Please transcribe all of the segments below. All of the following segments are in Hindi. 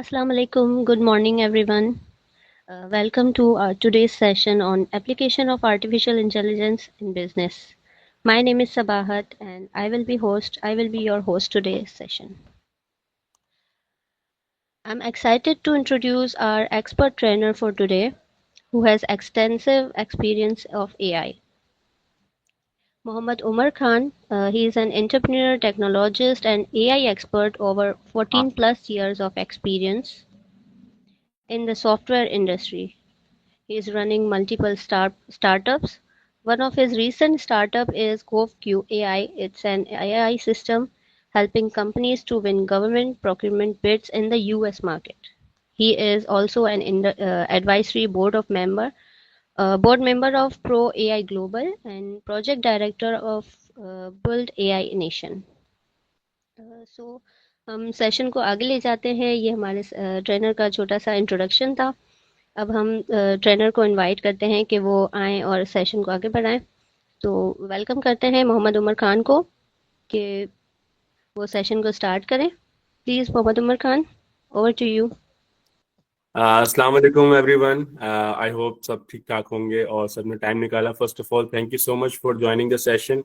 Assalamu alaikum. Good morning, everyone. Welcome to our today's session on application of artificial intelligence in business. My name is Sabahat, and I will be your host today's session. I'm excited to introduce our expert trainer for today, who has extensive experience of AI. Mohammad Umar Khan. He is an entrepreneur, technologist, and AI expert over 14 plus years of experience in the software industry. He is running multiple startups. One of his recent startup is GovQ AI. It's an AI system helping companies to win government procurement bids in the US market. He is also an advisory board member of Pro AI Global and project director of Build AI Nation. सो हम सेशन को आगे ले जाते हैं। ये हमारे ट्रेनर का छोटा सा इंट्रोडक्शन था। अब हम ट्रेनर को इनवाइट करते हैं कि वो आएँ और सेशन को आगे बढ़ाएँ। तो वेलकम करते हैं मोहम्मद उमर खान को कि वो सेशन को स्टार्ट करें। Please Mohammad Umar Khan, over to you. अस्सलाम वालेकुम एवरीवन। आई होप सब ठीक ठाक होंगे और सब ने टाइम निकाला। First of all thank you so much for joining the session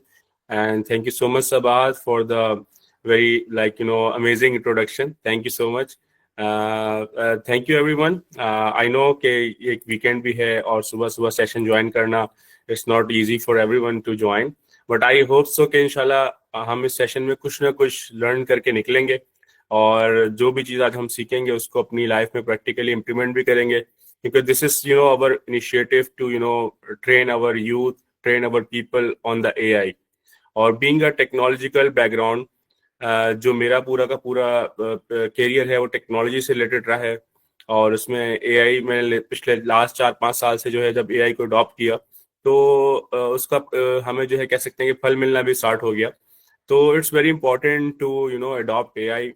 and thank you so much सबाद for the very amazing introduction. Thank you so much. Thank you everyone. I know कि एक वीकेंड भी है और सुबह सुबह सेशन ज्वाइन करना it's not easy for everyone to join, but I hope so कि इंशाल्लाह हम इस सेशन में कुछ ना कुछ लर्न करके निकलेंगे और जो भी चीज़ आज हम सीखेंगे उसको अपनी लाइफ में प्रैक्टिकली इम्प्लीमेंट भी करेंगे, क्योंकि this is our initiative to train our youth, train our people on the AI. और बीइंग अ टेक्नोलॉजिकल बैकग्राउंड, जो मेरा पूरा का पूरा कैरियर है वो टेक्नोलॉजी से रिलेटेड रहा है और उसमें एआई में पिछले लास्ट 4-5 साल से जो है जब एआई को अडॉप्ट किया तो उसका हमें जो है कह सकते हैं कि फल मिलना भी स्टार्ट हो गया। तो it's very important to adopt AI.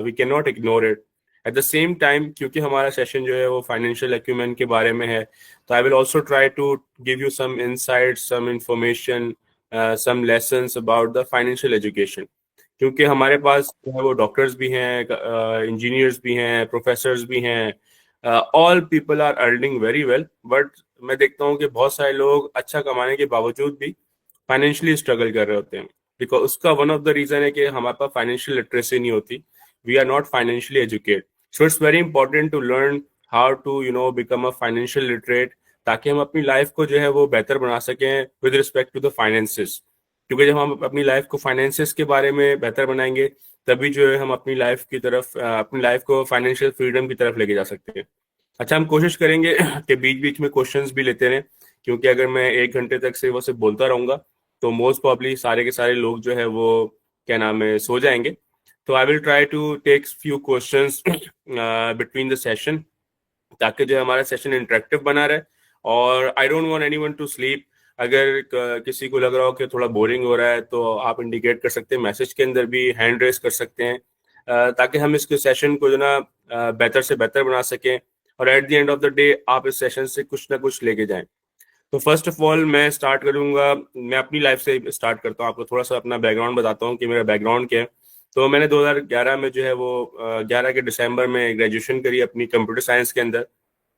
We can not ignore it at the same time, क्योंकि हमारा सेशन जो है वो फाइनेंशियल एक्यूमेन के बारे में है। तो I will also try to give you some insight, some information, some lessons about the financial education, क्योंकि हमारे पास जो है वो डॉक्टर्स भी हैं, इंजीनियर्स भी हैं, प्रोफेसर्स भी हैं। All people are earning very well, but मैं देखता हूँ कि बहुत सारे लोग अच्छा कमाने के बावजूद भी फाइनेंशियली स्ट्रगल कर रहे होते हैं। बिकॉज उसका वन ऑफ द रीजन है कि हमारे पास फाइनेंशियल लिटरेसी नहीं होती, we are not financially educate. So it's very important to learn how to become a financial literate, ताकि हम अपनी लाइफ को जो है वो बेहतर बना सकें with respect to the finances. क्योंकि जब हम अपनी लाइफ को फाइनेंसेस के बारे में बेहतर बनाएंगे तभी जो है हम अपनी लाइफ की तरफ, अपनी लाइफ को फाइनेंशियल फ्रीडम की तरफ लेके जा सकते हैं। अच्छा, हम कोशिश करेंगे कि बीच बीच में क्वेश्चंस भी लेते रहें, क्योंकि अगर मैं 1 घंटे तक से वो सिर्फ बोलता रहूंगा तो मोस्ट प्रॉब्ली सारे के सारे लोग जो है वो क्या नाम है सो जाएंगे। तो I will try to take few questions between the session, ताकि जो हमारा सेशन इंटरेक्टिव बना रहे। और I don't want anyone to sleep. अगर किसी को लग रहा हो कि थोड़ा बोरिंग हो रहा है तो आप इंडिकेट कर सकते हैं, मैसेज के अंदर भी हैंड रेस कर सकते हैं, ताकि हम इसके सेशन को जो ना बेहतर से बेहतर बना सकें और at the end of the day आप इस सेशन से कुछ ना कुछ लेके जाएं। तो फर्स्ट ऑफ ऑल मैं स्टार्ट करूंगा, मैं अपनी लाइफ से स्टार्ट करता हूँ। आपको थोड़ा सा अपना बैकग्राउंड बताता हूँ कि मेरा बैकग्राउंड क्या है। तो मैंने 2011 में जो है वो 11 के दिसंबर में ग्रेजुएशन करी अपनी कंप्यूटर साइंस के अंदर।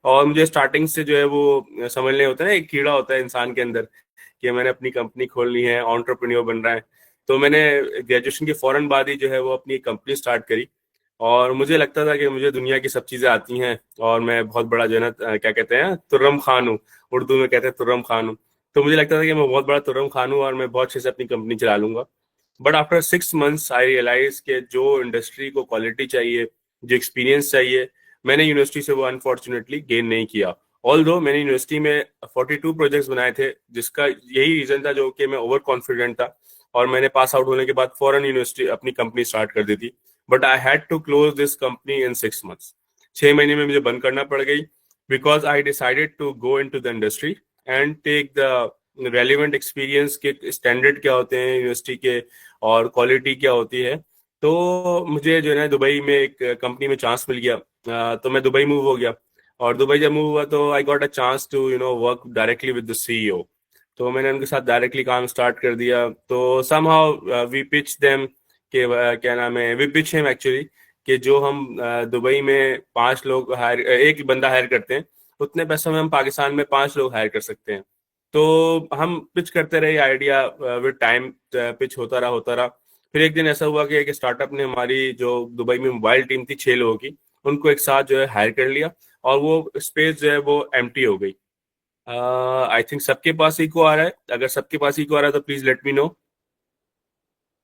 और मुझे स्टार्टिंग से जो है वो समझने होता है ना, एक कीड़ा होता है इंसान के अंदर कि मैंने अपनी कंपनी खोलनी है, एंटरप्रेन्योर बन रहा है। तो मैंने ग्रेजुएशन के फौरन बाद ही जो है वो अपनी कंपनी स्टार्ट करी। और मुझे लगता था कि मुझे दुनिया की सब चीज़ें आती हैं और मैं बहुत बड़ा जो है ना क्या कहते हैं तुर्रम खान हूँ, उर्दू में कहते हैं तुर्रम खान हूँ। तो मुझे लगता था कि मैं बहुत बड़ा तुर्रम खान हूँ और मैं बहुत अच्छे से अपनी कंपनी चला लूंगा। But after 6 months I realize कि जो इंडस्ट्री को क्वालिटी चाहिए, जो एक्सपीरियंस चाहिए, मैंने यूनिवर्सिटी से वो अनफॉर्चुनेटली गेन नहीं किया। ऑल दो मैंने यूनिवर्सिटी में 42 प्रोजेक्ट्स बनाए थे, जिसका यही रीजन था जो कि मैं ओवर कॉन्फिडेंट था और मैंने पास आउट होने के बाद फॉरन यूनिवर्सिटी अपनी कंपनी स्टार्ट कर दी थी। But I had to close this company in 6 months. 6 महीने में मुझे बंद करना पड़ गई, because I decided to go in to the industry and take the relevant experience के स्टैंडर्ड क्या होते हैं यूनिवर्सिटी के और क्वालिटी क्या होती है। तो मुझे जो है ना दुबई में एक कंपनी में चांस मिल गया। तो मैं दुबई मूव हो गया और दुबई जब मूव हुआ तो I got a chance to work directly with the CEO. तो मैंने उनके साथ डायरेक्टली काम स्टार्ट कर दिया। तो समहाउ वी पिच देम के क्या नाम है वी पिच हिम एक्चुअली कि जो हम दुबई में 5 लोग हायर, एक बंदा हायर करते हैं, उतने पैसों में हम पाकिस्तान में 5 लोग हायर कर सकते हैं। तो हम पिच करते रहे आइडिया, विद टाइम पिच होता रहा। फिर एक दिन ऐसा हुआ कि एक स्टार्टअप ने हमारी जो दुबई में मोबाइल टीम थी 6 लोगों की, उनको एक साथ जो है हायर कर लिया, और वो स्पेस जो है वो एम्प्टी हो गई। आई थिंक सबके पास इको आ रहा है। अगर सबके पास इको आ रहा है तो प्लीज लेट मी नो।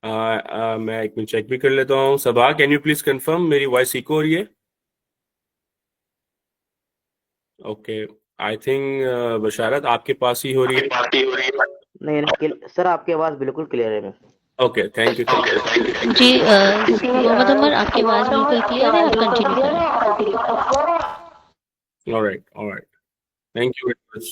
मैं एक मिनट चेक भी कर लेता हूँ। सबा, कैन यू प्लीज कंफर्म मेरी वॉइस इको हो रही है? ओके, आई थिंक बशारत आपके पास ही हो रही है। नहीं नहीं, सर आपकी आवाज़ बिल्कुल क्लियर है। Okay, thank you thank you. जी मोहम्मद उमर, आपकी आवाज़ बिल्कुल क्लियर है, आप कंटिन्यू करें। Alright alright, thank you very much.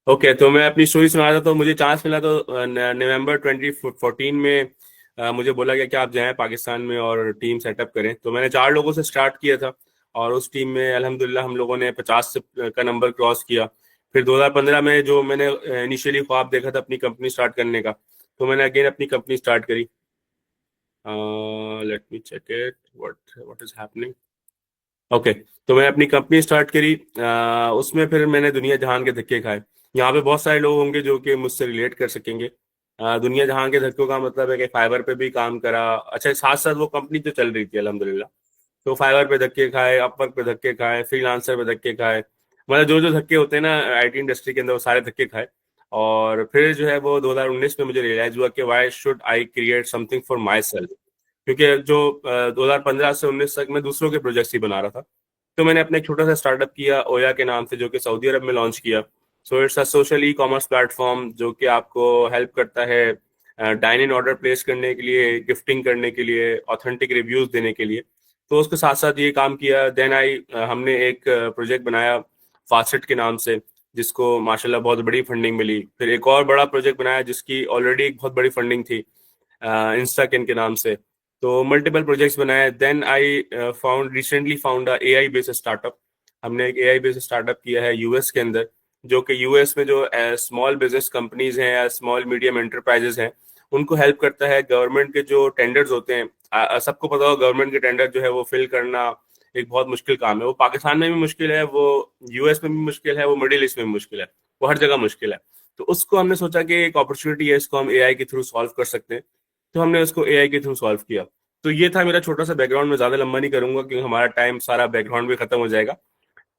Okay, तो मैं अपनी स्टोरी सुना रहा था। तो मुझे चांस मिला तो नवंबर 2014 में मुझे बोला गया कि आप जाएं पाकिस्तान में और टीम सेटअप करें। तो मैंने 4 लोगों से स्टार्ट किया था, और उस टीम में अल्हम्दुलिल्लाह हम लोगों ने 50 का नंबर क्रॉस किया। फिर 2015 में जो मैंने इनिशियली ख्वाब देखा था अपनी कंपनी स्टार्ट करने का, तो मैंने अगेन अपनी कंपनी स्टार्ट करी। Let me check it, what is happening. Okay, तो मैं अपनी कंपनी स्टार्ट करी। उसमें फिर मैंने दुनिया जहान के धक्के खाए। यहाँ पे बहुत सारे लोग होंगे जो कि मुझसे रिलेट कर सकेंगे। दुनिया जहान के धक्कों का मतलब है कि फाइबर पे भी काम करा। अच्छा, साथ साथ वो कंपनी तो चल रही थी अल्हम्दुलिल्लाह। तो फाइवर पे धक्के खाए, अपवर्क पे धक्के खाए, फ्रीलांसर पे धक्के खाए, मतलब जो जो धक्के होते हैं ना आईटी इंडस्ट्री के अंदर, वो सारे धक्के खाए। और फिर जो है वो 2019 में मुझे रियलाइज हुआ कि why should I create something for my self. क्योंकि जो 2015 से 19 तक मैं दूसरों के प्रोजेक्ट्स ही बना रहा था। तो मैंने अपना एक छोटा सा स्टार्टअप किया ओया के नाम से, जो कि सऊदी अरब में लॉन्च किया। So it's a social e commerce platform जो कि आपको हेल्प करता है डाइन इन ऑर्डर प्लेस करने के लिए, गिफ्टिंग करने के लिए, ऑथेंटिक रिव्यूज देने के लिए। तो उसके साथ साथ ये काम किया। देन हमने एक प्रोजेक्ट बनाया फास्टेट के नाम से, जिसको माशाल्लाह बहुत बड़ी फंडिंग मिली। फिर एक और बड़ा प्रोजेक्ट बनाया जिसकी ऑलरेडी एक बहुत बड़ी फंडिंग थी, इंस्टाकिन के नाम से। तो मल्टीपल प्रोजेक्ट्स बनाए। Then I recently found AI based startup. हमने एक AI बेस्ड स्टार्टअप किया है यूएस के अंदर, जो कि यूएस में जो स्मॉल बिजनेस कंपनीज हैं या स्मॉल मीडियम एंटरप्राइजेस हैं, उनको हेल्प करता है। गवर्नमेंट के जो टेंडर्स होते हैं, सबको पता हो गवर्नमेंट के टेंडर जो है वो फिल करना एक बहुत मुश्किल काम है। वो पाकिस्तान में भी मुश्किल है, वो यूएस में भी मुश्किल है, वो मिडिल ईस्ट में भी मुश्किल है, वो हर जगह मुश्किल है। तो उसको हमने सोचा कि एक अपॉर्चुनिटी है, इसको हम AI के थ्रू सॉल्व कर सकते हैं। तो हमने उसको AI के थ्रू सॉल्व किया। तो ये था मेरा छोटा सा बैकग्राउंड। में ज्यादा लंबा नहीं करूंगा क्योंकि हमारा टाइम सारा बैकग्राउंड में खत्म हो जाएगा।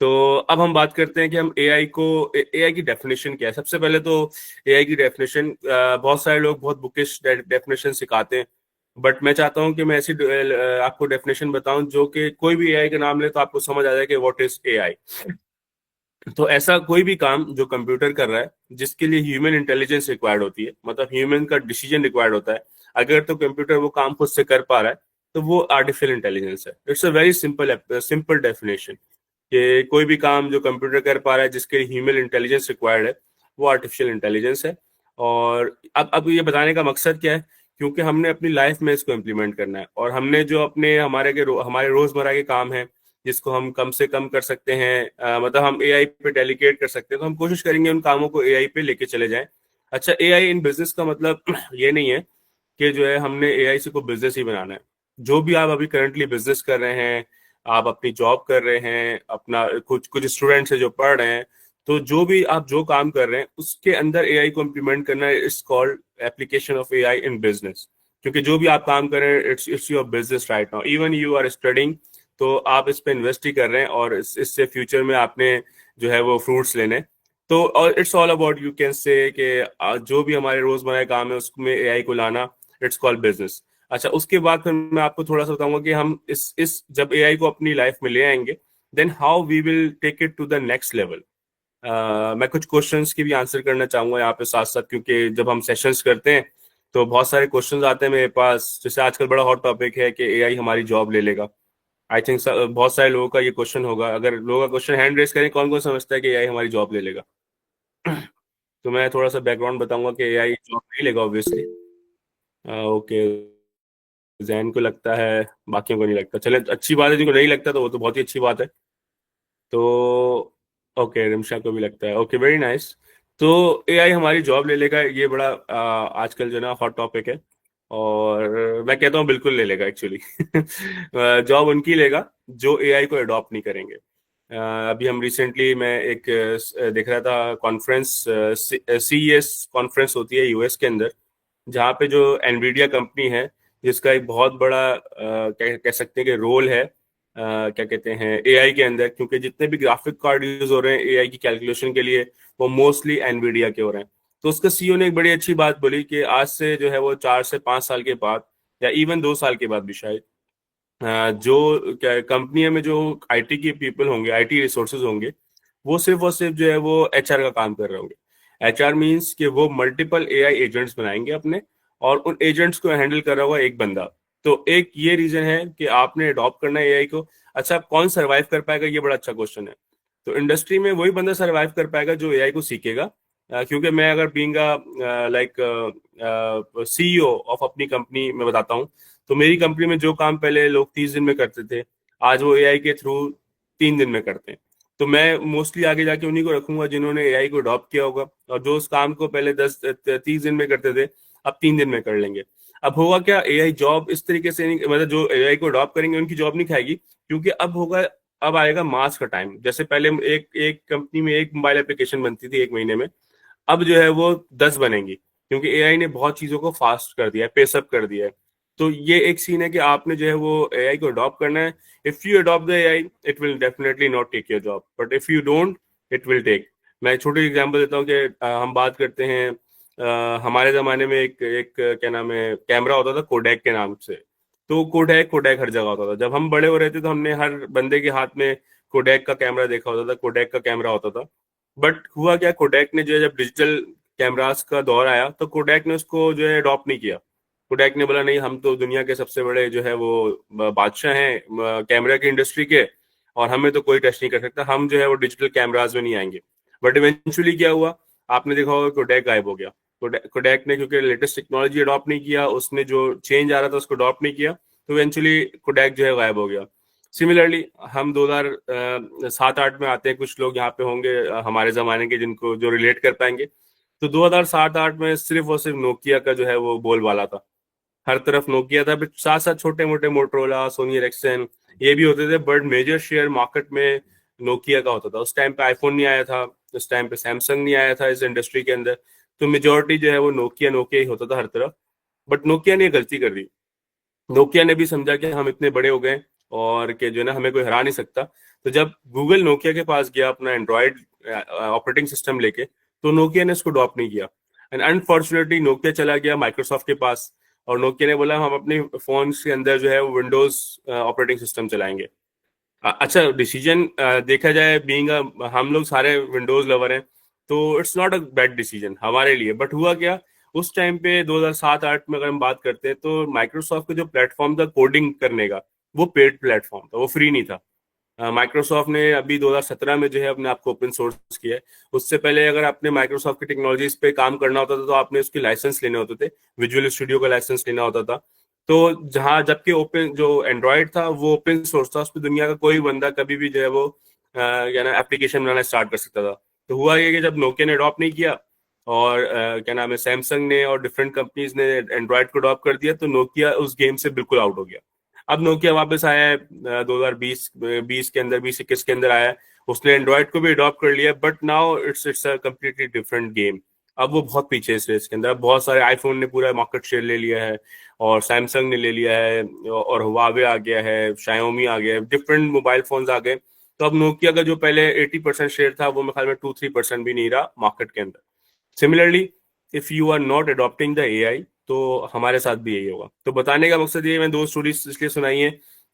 तो अब हम बात करते हैं कि हम AI की डेफिनेशन क्या है। सबसे पहले तो AI की डेफिनेशन, बहुत सारे लोग बहुत बुकिश डेफिनेशन सिखाते हैं, बट मैं चाहता हूं कि मैं ऐसी आपको डेफिनेशन बताऊं जो कि कोई भी AI का नाम ले तो आपको समझ आ जाए कि व्हाट इज AI। तो ऐसा कोई भी काम जो कंप्यूटर कर रहा है, जिसके लिए ह्यूमन इंटेलिजेंस रिक्वायर्ड होती है, मतलब ह्यूमन का डिसीजन रिक्वायर्ड होता है, अगर तो कंप्यूटर वो काम खुद से कर पा रहा है, तो वो आर्टिफिशियल इंटेलिजेंस है। It's a very simple simple definition, कि कोई भी काम जो कंप्यूटर कर पा रहा है जिसके लिए ह्यूमन इंटेलिजेंस रिक्वायर्ड है, वो आर्टिफिशियल इंटेलिजेंस है। और अब ये बताने का मकसद क्या है, क्योंकि हमने अपनी लाइफ में इसको इम्प्लीमेंट करना है, और हमने जो अपने हमारे रोजमर्रा के काम हैं जिसको हम कम से कम कर सकते हैं, मतलब हम AI पे डेलीगेट कर सकते हैं, तो हम कोशिश करेंगे उन कामों को AI पे लेके चले जाएं। अच्छा, AI इन बिजनेस का मतलब ये नहीं है कि जो है हमने AI से कोई बिजनेस ही बनाना है। जो भी आप अभी करंटली बिजनेस कर रहे हैं, आप अपनी जॉब कर रहे हैं, अपना कुछ कुछ स्टूडेंट्स है जो पढ़ रहे हैं, तो जो भी आप जो काम कर रहे हैं उसके अंदर AI को इम्प्लीमेंट करना is called application of AI in business. क्योंकि जो भी आप काम कर रहे हैं, it's your business right now. Even you are studying, तो आप इस पे इन्वेस्ट ही कर रहे हैं, और इससे फ्यूचर में आपने जो है वो फ्रूट्स लेने। तो और it's all about, you can say कि जो भी हमारे रोजमर्रा के काम है उसमें AI को लाना, इट्स कॉल्ड बिजनेस। अच्छा, उसके बाद फिर मैं आपको थोड़ा सा बताऊंगा कि हम इस जब AI को अपनी लाइफ में ले आएंगे, then how we will take it to the next level. मैं कुछ क्वेश्चंस की भी आंसर करना चाहूंगा यहाँ पे साथ साथ, क्योंकि जब हम सेशंस करते हैं तो बहुत सारे क्वेश्चंस आते हैं मेरे पास। जैसे आजकल बड़ा हॉट टॉपिक है कि AI हमारी जॉब ले लेगा। आई थिंक बहुत सारे लोगों का ये क्वेश्चन होगा। अगर लोगों का क्वेश्चन हैंड रेस करें, कौन कौन समझता है कि AI हमारी जॉब ले लेगा? तो मैं थोड़ा सा बैकग्राउंड बताऊंगा कि AI जॉब नहीं लेगा ऑब्वियसली। ओके, जैन को लगता है, बाकियों को नहीं लगता। चले, अच्छी बात है, जिनको नहीं लगता तो वो तो बहुत ही अच्छी बात है। तो ओके, रिमशा को भी लगता है। Okay, very nice. तो AI हमारी जॉब ले लेगा, ये बड़ा आजकल जो ना हॉट टॉपिक है। और मैं कहता हूँ बिल्कुल ले लेगा एक्चुअली। जॉब उनकी लेगा जो एआई को अडॉप्ट नहीं करेंगे। अभी हम रिसेंटली मैं एक देख रहा था कॉन्फ्रेंस, सीईएस कॉन्फ्रेंस होती है यूएस के अंदर, जहाँ पे जो एनवीडिया कंपनी है, जिसका एक बहुत बड़ा कह सकते हैं कि रोल है क्या कहते हैं एआई के अंदर, क्योंकि जितने भी ग्राफिक कार्ड यूज हो रहे हैं एआई की कैलकुलेशन के लिए वो मोस्टली एनवीडिया के हो रहे हैं। तो उसका सीईओ ने एक बड़ी अच्छी बात बोली कि आज से जो है वो 4 से 5 साल के बाद, या इवन 2 साल के बाद भी शायद, जो कंपनियों में जो आईटी के पीपल होंगे, आईटी रिसोर्सेज होंगे, वो सिर्फ और सिर्फ जो है वो एचआर का काम कर रहे होंगे। एचआर मीन्स कि वो मल्टीपल एआई एजेंट्स बनाएंगे अपने, और उन एजेंट्स को हैंडल कर रहा होगा एक बंदा। तो एक ये रीजन है कि आपने अडॉप्ट करना है एआई को। अच्छा, कौन सर्वाइव कर पाएगा, ये बड़ा अच्छा क्वेश्चन है। तो इंडस्ट्री में वही बंदा सर्वाइव कर पाएगा जो एआई को सीखेगा। क्योंकि मैं अगर बीइंग लाइक सीईओ ऑफ अपनी कंपनी में बताता हूँ, तो मेरी कंपनी में जो काम पहले लोग 30 दिन में करते थे, आज वो एआई के थ्रू 3 दिन में करते हैं। तो मैं मोस्टली आगे जाके उन्हीं को रखूंगा जिन्होंने एआई को अडॉप्ट किया होगा, और जो उस काम को पहले 30 दिन में करते थे अब 3 दिन में कर लेंगे। अब होगा क्या, एआई जॉब इस तरीके से नहीं, मतलब जो एआई को अडॉप्ट करेंगे उनकी जॉब नहीं खाएगी, क्योंकि अब होगा, अब आएगा मास का टाइम। जैसे पहले एक एक कंपनी में एक मोबाइल एप्लीकेशन बनती थी एक महीने में, अब जो है वो 10 बनेंगी, क्योंकि एआई ने बहुत चीजों को फास्ट कर दिया है, पेसअप कर दिया है। तो ये एक सीन है कि आपने जो है वो एआई को अडॉप्ट करना है। If you adopt the AI it will definitely not take your job, but if you don't it will take. मैं एक छोटी एग्जांपल देता हूँ कि हम बात करते हैं, हमारे जमाने में एक क्या नाम है कैमरा होता था कोडैक के नाम से। तो कोडैक कोडैक हर जगह होता था। जब हम बड़े हो रहे थे तो हमने हर बंदे के हाथ में कोडैक का कैमरा देखा होता था, कोडैक का कैमरा होता था। बट हुआ क्या, कोडैक ने जो है जब डिजिटल कैमरास का दौर आया तो कोडैक ने उसको जो है अडॉप्ट नहीं किया। कोडैक ने बोला नहीं, हम तो दुनिया के सबसे बड़े जो है वो बादशाह हैं कैमरा की इंडस्ट्री के, और हमें तो कोई टच नहीं कर सकता, हम जो है वो डिजिटल कैमराज में नहीं आएंगे। बट इवेंचुअली क्या हुआ, आपने देखा होगा कोडैक गायब हो गया। कोडैक ने क्योंकि लेटेस्ट टेक्नोलॉजी अडॉप्ट नहीं किया, उसने जो चेंज आ रहा था उसको अडॉप्ट नहीं किया, तो इवेंचुअली कोडैक जो है गायब हो गया। सिमिलरली हम 2007-8 में आते हैं, कुछ लोग यहाँ पे होंगे हमारे जमाने के जिनको जो रिलेट कर पाएंगे। तो 2007-8 में सिर्फ और सिर्फ नोकिया का जो है वो बोलबाला था, हर तरफ नोकिया था। फिर साथ साथ छोटे मोटे मोटरोला, सोनी एरिक्सन, ये भी होते थे, बट मेजर शेयर मार्केट में नोकिया का होता था। उस टाइम पे आईफोन नहीं आया था, उस टाइम पे सैमसंग नहीं आया था इस इंडस्ट्री के अंदर, तो मेजोरिटी जो है वो नोकिया नोकिया ही होता था हर तरफ। बट नोकिया ने गलती कर दी। नोकिया ने भी समझा कि हम इतने बड़े हो गए और कि जो है ना हमें कोई हरा नहीं सकता। तो जब गूगल नोकिया के पास गया अपना एंड्रॉयड ऑपरेटिंग सिस्टम लेके, तो नोकिया ने उसको अडॉप्ट नहीं किया। एंड अनफॉर्चुनेटली नोकिया चला गया माइक्रोसॉफ्ट के पास, और नोकिया ने बोला हम अपने फोन के अंदर जो है वो विंडोज ऑपरेटिंग सिस्टम चलाएंगे। अच्छा, डिसीजन देखा जाए बीइंग हम लोग सारे विंडोज लवर हैं, तो it's not a bad decision हमारे लिए। बट हुआ क्या, उस टाइम पे 2007-8 में अगर हम बात करते हैं, तो माइक्रोसॉफ्ट का जो प्लेटफॉर्म था कोडिंग करने का, वो पेड प्लेटफॉर्म था, वो फ्री नहीं था। माइक्रोसॉफ्ट ने अभी 2017 में जो है अपने आप को ओपन सोर्स किया है। उससे पहले अगर आपने माइक्रोसॉफ्ट की टेक्नोलॉजीज पे काम करना होता था तो आपने उसके लाइसेंस लेने होते थे, विजुअल स्टूडियो का लाइसेंस लेना होता था। तो जहां जबकि ओपन जो एंड्रॉयड था वो ओपन सोर्स था, उस पर दुनिया का कोई बंदा कभी भी जो है वो क्या ना एप्लीकेशन बनाना स्टार्ट कर सकता था। तो हुआ ये कि जब नोकिया ने अडॉप्ट नहीं किया, और क्या नाम है सैमसंग ने और डिफरेंट कंपनीज ने एंड्रॉयड को अडॉप्ट कर दिया, तो नोकिया उस गेम से बिल्कुल आउट हो गया। अब नोकिया वापस आया है 2020 के अंदर, 2021 के अंदर आया है। उसने एंड्रॉयड को भी अडॉप्ट कर लिया, but now it's a completely different game. अब वो बहुत पीछे है इस रेस के अंदर। अब बहुत सारे आईफोन ने पूरा मार्केट शेयर ले लिया है, और सैमसंग ने ले लिया है, और हुआवे आ गया है, शायोमी आ गया है, डिफरेंट मोबाइल फोन्स आ गए। तो अब नोकिया का जो पहले 80% शेयर था वो मेरे ख्याल में 2-3% भी नहीं रहा मार्केट के अंदर। Similarly if you are not adopting the AI, तो हमारे साथ भी यही होगा। तो बताने का मकसद ये, मैं 2 स्टोरीज इसलिए सुनाई है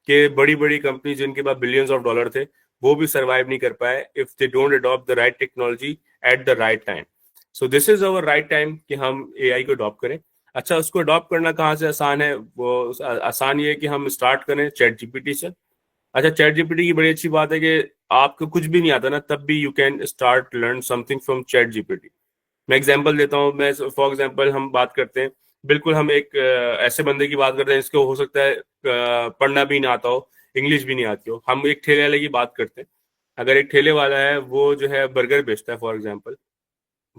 कि बड़ी बड़ी कंपनी जिनके पास बिलियंस ऑफ डॉलर थे, वो भी सर्वाइव नहीं कर पाए if they don't adopt the right technology at the right time. So this is our right time कि हम एआई को अडॉप्ट करें। अच्छा, उसको अडॉप्ट करना कहाँ से आसान है, वो आसान ये है कि हम स्टार्ट करें चैट जीपीटी से। अच्छा, चैट जीपीटी की बड़ी अच्छी बात है कि आपको कुछ भी नहीं आता ना, तब भी you can start learn something from chat GPT. मैं एग्जांपल देता हूँ, मैं फॉर एग्जांपल हम बात करते हैं, बिल्कुल हम एक ऐसे बंदे की बात करते हैं जिसको हो सकता है पढ़ना भी नहीं आता हो, इंग्लिश भी नहीं आती हो। हम एक ठेले वाले की बात करते हैं। अगर एक ठेले वाला है, वो जो है बर्गर बेचता है फॉर एग्जांपल,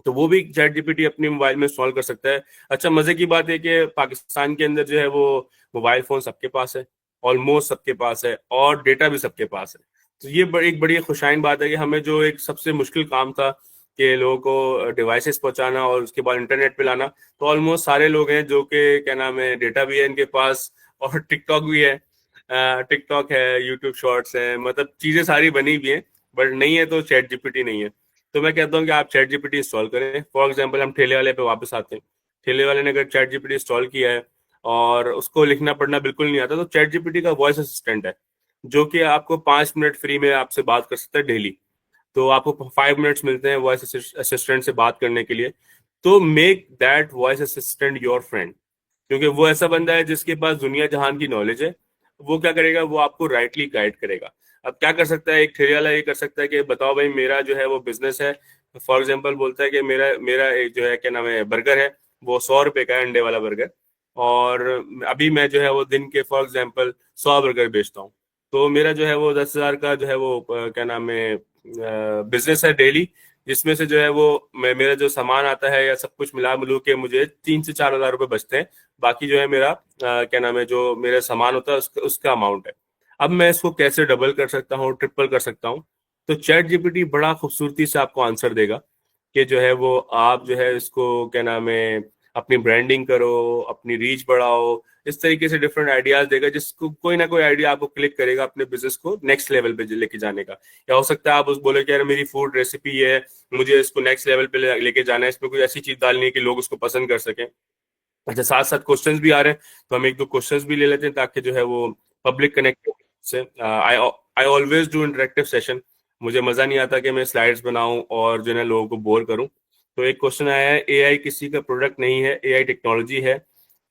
तो वो भी चैट जीपीटी अपने मोबाइल में इंस्टॉल कर सकता है। अच्छा, मजे की बात है कि पाकिस्तान के अंदर जो है वो मोबाइल फोन सबके पास है, ऑलमोस्ट सबके पास है, और डेटा भी सबके पास है। तो ये एक बड़ी खुशाइन बात है कि हमें जो एक सबसे मुश्किल काम था कि लोगों को डिवाइसेस पहुंचाना और उसके बाद इंटरनेट पे लाना, तो ऑलमोस्ट सारे लोग हैं जो कि क्या नाम है, डेटा भी है इनके पास और टिकटॉक भी है, टिकटॉक है, यूट्यूब शॉर्ट्स है, मतलब चीजें सारी बनी हुई हैं, बट नहीं है तो चैट जीपीटी नहीं है। तो मैं कहता हूँ कि आप चैट जीपीटी इंस्टॉल करें। फॉर एग्जाम्पल हम ठेले वाले पे वापस आते हैं। ठेले वाले ने अगर चैट जीपीटी इंस्टॉल किया है और उसको लिखना पढ़ना बिल्कुल नहीं आता, तो चैट जीपीटी का वॉइस असिस्टेंट है जो कि आपको 5 मिनट फ्री में आपसे बात कर सकता है डेली। तो आपको 5 मिनट्स मिलते हैं वॉइस असिस्टेंट से बात करने के लिए। तो make that voice assistant your friend, क्योंकि वो ऐसा बंदा है जिसके पास दुनिया जहान की नॉलेज है। वो क्या करेगा, वो आपको राइटली गाइड करेगा। अब क्या कर सकता है एक ठेले वाला, ये कर सकता है कि बताओ भाई मेरा जो है वो बिजनेस है। फॉर एग्जाम्पल बोलता है कि मेरा मेरा एक जो है क्या नाम है बर्गर है, वो 100 रुपए का है, अंडे वाला बर्गर। और अभी मैं जो है वो दिन के फॉर एग्जाम्पल 100 बर्गर बेचता हूँ। तो मेरा जो है वो 10,000 का जो है वो क्या नाम है बिजनेस है डेली, जिसमें से जो है वो मेरा जो सामान आता है या सब कुछ मिला मिलू के मुझे 3 से 4 हज़ार रुपए बचते हैं। बाकी जो है मेरा क्या नाम है जो मेरा सामान होता है उसका अमाउंट है। अब मैं इसको कैसे डबल कर सकता हूँ, ट्रिपल कर सकता हूँ? तो चैट जीपीटी बड़ा खूबसूरती से आपको आंसर देगा कि जो है वो आप जो है इसको क्या नाम है अपनी ब्रांडिंग करो, अपनी रीच बढ़ाओ। इस तरीके से डिफरेंट आइडियाज देगा, जिसको कोई ना कोई आइडिया आपको क्लिक करेगा अपने बिजनेस को नेक्स्ट लेवल पे लेके जाने का। या हो सकता है आप उस बोले कि यार मेरी फूड रेसिपी है, मुझे इसको नेक्स्ट लेवल पे लेके जाना है, इसमें कोई ऐसी चीज डालनी है कि लोग उसको पसंद कर सकें। अच्छा, साथ साथ क्वेश्चंस भी आ रहे हैं, तो हम एक दो क्वेश्चंस भी ले लेते हैं ताकि जो है वो पब्लिक कनेक्ट से। I I always do interactive session. मुझे मजा नहीं आता कि मैं स्लाइड्स बनाऊं और जो है लोगों को बोर करूं। तो एक क्वेश्चन आया है, एआई किसी का प्रोडक्ट नहीं है, एआई टेक्नोलॉजी है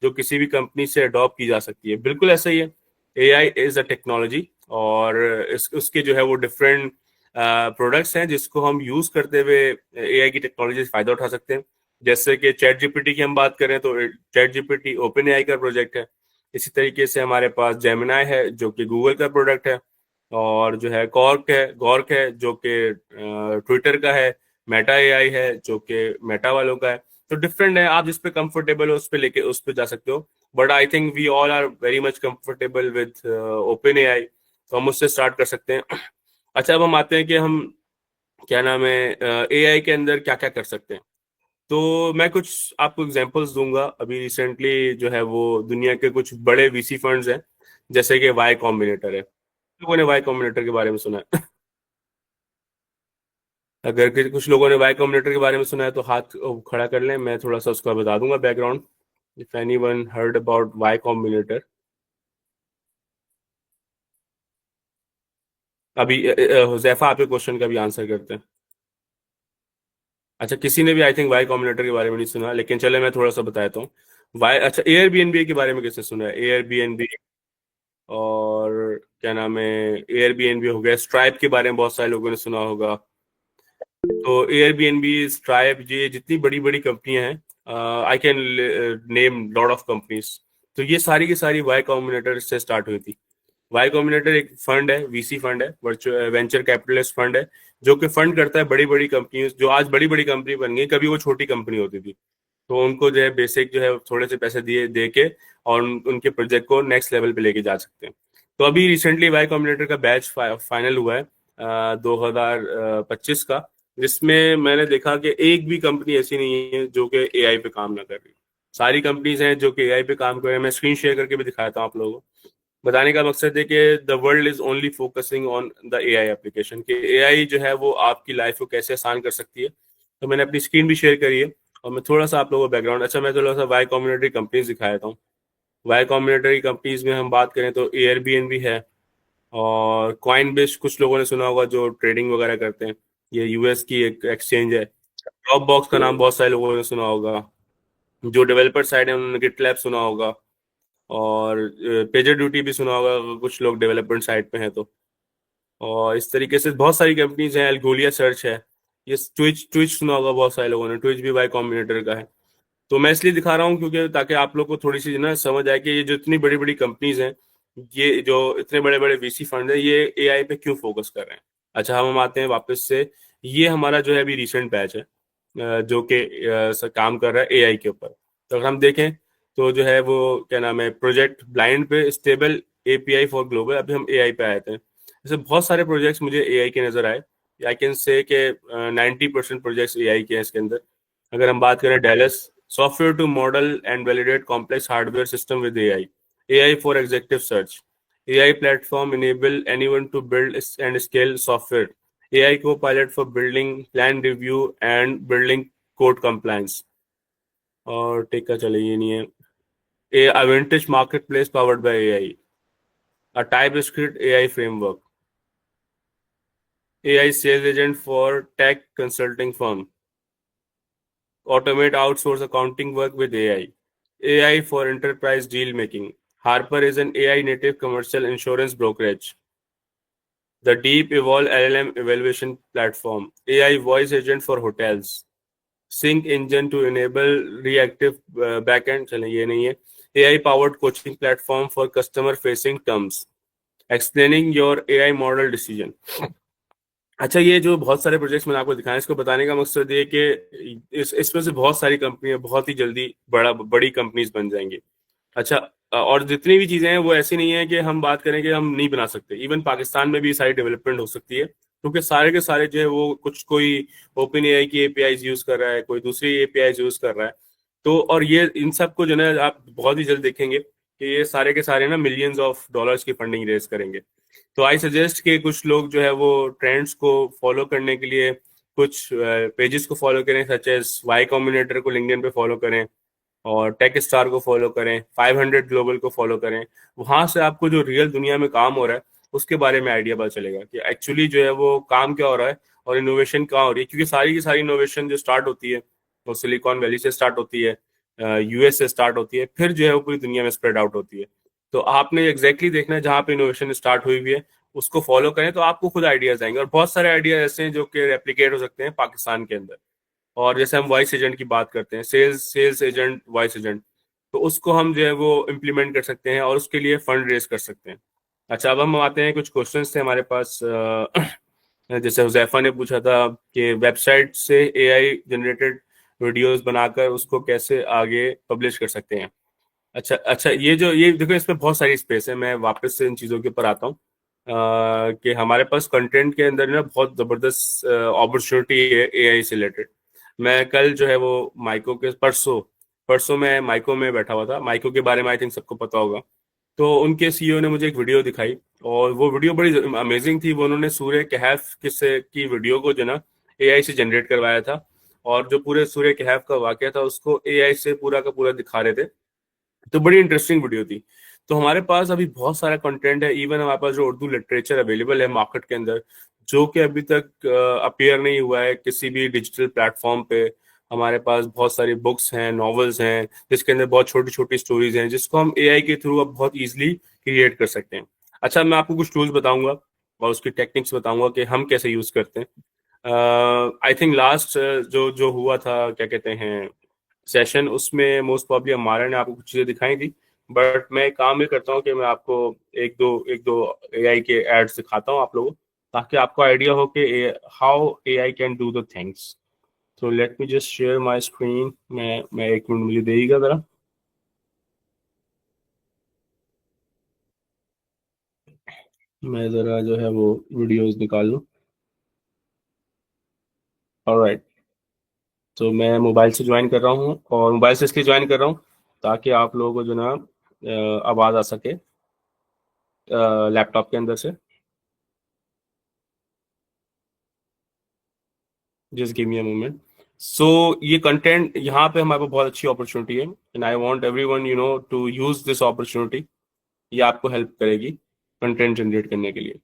जो किसी भी कंपनी से अडॉप्ट की जा सकती है। बिल्कुल ऐसा ही है, एआई इज अ टेक्नोलॉजी, और उसके जो है वो डिफरेंट प्रोडक्ट्स हैं जिसको हम यूज करते हुए एआई की टेक्नोलॉजी से फायदा उठा सकते हैं। जैसे कि चैट जीपीटी की हम बात करें तो चैट जीपीटी ओपन एआई का प्रोजेक्ट है। इसी तरीके से हमारे पास जेमिनाई है जो कि गूगल का प्रोडक्ट है, और जो है गॉर्क है जो कि ट्विटर का है, मेटा एआई है जो कि मेटा वालों का है। तो डिफरेंट है, आप जिस पे कंफर्टेबल हो उस पे लेके उस पे जा सकते हो। But I think we all are very much comfortable with OpenAI, तो हम उससे स्टार्ट कर सकते हैं। अच्छा, अब हम आते हैं कि हम क्या नाम है एआई के अंदर क्या क्या कर सकते हैं। तो मैं कुछ आपको एग्जांपल्स दूंगा। अभी रिसेंटली जो है वो दुनिया के कुछ बड़े वीसी फंड्स हैं, जैसे कि वाई कॉम्बिनेटर है। लोगों ने वाई कॉम्बिनेटर के बारे में सुना है? अगर कुछ लोगों ने वाई कॉम्बिनेटर के बारे में सुना है तो हाथ खड़ा कर लें, मैं थोड़ा सा उसका बता दूंगा background. If anyone heard about Y Combinator. अभी हुजैफा आपके क्वेश्चन का भी आंसर करते हैं। अच्छा, किसी ने भी आई थिंक वाई कॉम्बिनेटर के बारे में नहीं सुना, लेकिन चले मैं थोड़ा सा बताता हूँ। वाई, अच्छा, एयरबीएनबी के बारे में किसने सुना है? एयरबीएनबी, और क्या नाम है, एयरबीएनबी हो गया, स्ट्राइप के बारे में बहुत सारे लोगों ने सुना होगा। तो एयरबीएनबी, स्ट्राइप, ये जितनी बड़ी बड़ी कंपनियां हैं, I can name lot of companies. तो ये सारी की सारी वाई कॉम्बिनेटर से स्टार्ट हुई थी। वाई कॉम्बिनेटर एक फंड है, वीसी फंड है, वर्चुअल वेंचर कैपिटलिस्ट फंड है, जो कि फंड करता है बड़ी बड़ी कंपनी जो आज बड़ी बड़ी कंपनी बन गई, कभी वो छोटी कंपनी होती थी। तो उनको जो है बेसिक जो है थोड़े से पैसे दिए दे के और उनके प्रोजेक्ट को नेक्स्ट लेवल पे लेके जा सकते हैं। तो अभी रिसेंटली वाई कॉम्बिनेटर का बैच फाइनल हुआ है 2025 का, जिसमें मैंने देखा कि एक भी कंपनी ऐसी नहीं है जो कि एआई पे काम ना कर रही। सारी कंपनीज हैं जो कि एआई पे काम कर रहे हैं। मैं स्क्रीन शेयर करके भी दिखाता हूँ आप लोगों को। बताने का मकसद है कि the world is only focusing on the AI application, कि एआई जो है वो आपकी लाइफ को कैसे आसान कर सकती है। तो मैंने अपनी स्क्रीन भी शेयर करी है, और मैं थोड़ा सा आप लोगों को बैकग्राउंड, अच्छा, मैं थोड़ा सा वाई कॉम्बिनेटरी कंपनीज दिखाता हूँ। वाई कॉम्बिनेटरी कंपनीज में हम बात करें तो एयरबीएनबी है, और कॉइनबेस कुछ लोगों ने सुना होगा जो ट्रेडिंग वगैरह करते हैं, ये यूएस की एक एक्सचेंज है। ड्रॉप बॉक्स का नाम बहुत सारे लोगों ने सुना होगा। जो डेवलपर साइड है उन्होंने गिटलैब सुना होगा, और पेजर ड्यूटी भी सुना होगा अगर कुछ लोग डेवलपमेंट साइड पे हैं तो। और इस तरीके से बहुत सारी कंपनीज हैं, एल्गोलिया सर्च है, ये ट्विच ट्विच सुना होगा बहुत सारे लोगों ने, ट्विच भी वाई कॉम्बिनेटर का है। तो मैं इसलिए दिखा रहा हूँ क्योंकि ताकि आप लोग को थोड़ी सी ना समझ आए कि ये जो इतनी बड़ी बड़ी कंपनीज हैं, ये जो इतने बड़े बड़े वीसी फंड है, ये एआई पे क्यों फोकस कर रहे हैं। अच्छा, हम आते हैं वापस से। ये हमारा जो है अभी रिसेंट बैच है, जो कि काम कर रहा है एआई के ऊपर। तो अगर हम देखें तो जो है वो क्या नाम है, प्रोजेक्ट ब्लाइंड पे स्टेबल एपीआई फॉर ग्लोबल, अभी हम एआई पे आए थे। जैसे बहुत सारे प्रोजेक्ट्स मुझे एआई के नजर आए। आई कैन से के 90% प्रोजेक्ट्स एआई के हैं इसके अंदर। अगर हम बात करें डेलस, software to model and validate complex hardware system with AI, AI for executive search, AI platform enable anyone to build and scale software, AI Copilot for building plan review and building code compliance। और टेक का चले ये नहीं है। A Aventis marketplace powered by AI, a TypeScript AI framework, AI sales agent for tech consulting firm, automate outsource accounting work with AI, AI for enterprise deal making. Harper is an AI native commercial insurance brokerage. The Deep Evolve LLM evaluation platform, AI voice agent for hotels, Sync engine to enable reactive backend, चलें ये नहीं है, AI powered coaching platform for customer facing terms, explaining your AI model decision। अच्छा, ये जो बहुत सारे प्रोजेक्ट्स मैंने आपको दिखाए, इसको बताने का मकसद ये कि इसमें से बहुत सारी कंपनियां बहुत ही जल्दी बड़ी कंपनीज बन जाएंगी। अच्छा, और जितनी भी चीजें हैं वो ऐसी नहीं है कि हम बात करें कि हम नहीं बना सकते। इवन पाकिस्तान में भी सारी डेवलपमेंट हो सकती है, क्योंकि सारे के सारे जो है वो कुछ, कोई ओपन एआई की एपीआई यूज कर रहा है, कोई दूसरी एपीआई यूज कर रहा है। तो और ये इन सब को जो है आप बहुत ही जल्द देखेंगे कि ये सारे के सारे ना मिलियंस ऑफ डॉलर्स की फंडिंग रेज करेंगे। तो आई सजेस्ट कि कुछ लोग जो है वो ट्रेंड्स को फॉलो करने के लिए कुछ पेजेस को फॉलो करें, सच एज वाई कॉम्बिनेटर को लिंक्डइन पे फॉलो करें, और टेक स्टार को फॉलो करें, 500 ग्लोबल को फॉलो करें। वहां से आपको जो रियल दुनिया में काम हो रहा है उसके बारे में आइडिया पता चलेगा कि एक्चुअली जो है वो काम क्या हो रहा है और इनोवेशन कहाँ हो रही है। क्योंकि सारी की सारी इनोवेशन जो स्टार्ट होती है वो सिलिकॉन वैली से स्टार्ट होती है, यूएस से स्टार्ट होती है, फिर जो है वो पूरी दुनिया में स्प्रेड आउट होती है। तो आपने एग्जैक्टली देखना है जहाँ पे इनोवेशन स्टार्ट हुई हुई है उसको फॉलो करें, तो आपको खुद आइडियाज आएंगे। और बहुत सारे आइडियाज ऐसे हैं जो कि रेप्लीकेट हो सकते हैं पाकिस्तान के अंदर। और जैसे हम वॉइस एजेंट की बात करते हैं, सेल्स एजेंट, वॉइस एजेंट, तो उसको हम जो है वो इम्प्लीमेंट कर सकते हैं और उसके लिए फंड रेज कर सकते हैं। अच्छा, अब हम आते हैं, कुछ क्वेश्चंस थे हमारे पास। जैसे हुजैफा ने पूछा था कि वेबसाइट से एआई जनरेटेड वीडियोस बनाकर उसको कैसे आगे पब्लिश कर सकते हैं। अच्छा अच्छा, ये देखो, इसमें बहुत सारी स्पेस है। मैं वापस से इन चीज़ों के ऊपर आता हूँ कि हमारे पास कंटेंट के अंदर ना बहुत ज़बरदस्त अपॉर्चुनिटी है एआई से रिलेटेड। मैं कल जो है वो माइको के परसों परसों मैं माइको में बैठा हुआ था। माइको के बारे में आई थिंक सबको पता होगा। तो उनके सीईओ ने मुझे एक वीडियो दिखाई और वो वीडियो बड़ी अमेजिंग थी। वो उन्होंने सूर्य कहफ किस्से की वीडियो को जो ना एआई से जनरेट करवाया था, और जो पूरे सूर्य कहफ का वाकया था उसको एआई से पूरा का पूरा दिखा रहे थे। तो बड़ी इंटरेस्टिंग वीडियो थी। तो हमारे पास अभी बहुत सारा कंटेंट है। इवन हमारे पास जो उर्दू लिटरेचर अवेलेबल है मार्केट के अंदर, जो कि अभी तक अपीयर नहीं हुआ है किसी भी डिजिटल प्लेटफॉर्म पे। हमारे पास बहुत सारी बुक्स हैं, नॉवेल्स हैं, जिसके अंदर बहुत छोटी छोटी स्टोरीज हैं, जिसको हम एआई के थ्रू अब बहुत इजीली क्रिएट कर सकते हैं। अच्छा, मैं आपको कुछ टूल्स बताऊंगा और उसकी टेक्निक्स बताऊंगा कि हम कैसे यूज करते हैं। आई थिंक लास्ट जो जो हुआ था, क्या कहते हैं, सेशन, उसमें मोस्ट प्रॉब्ली हमारा ने आपको कुछ चीजें दिखाई थी। बट मैं एक काम ये करता हूँ कि मैं आपको एक दो एआई के एड्स दिखाता हूँ आप लोगों को, ताकि आपको आइडिया हो कि how AI can do the things. तो let me just share my screen. मैं एक मिनट मुझे देगा जरा। मैं जरा जो है वो वीडियोस निकाल लूँ। ऑलराइट, तो मैं मोबाइल से ज्वाइन कर रहा हूँ, और मोबाइल से इसलिए ज्वाइन कर रहा हूँ ताकि आप लोगों को जो ना आवाज़ आ सके लैपटॉप के अंदर से। Just give me a moment. So ये कंटेंट यहाँ पे हमारे पास बहुत अच्छी अपॉर्चुनिटी है, and I want everyone to use this opportunity. ये आपको हेल्प करेगी कंटेंट जनरेट करने के लिए।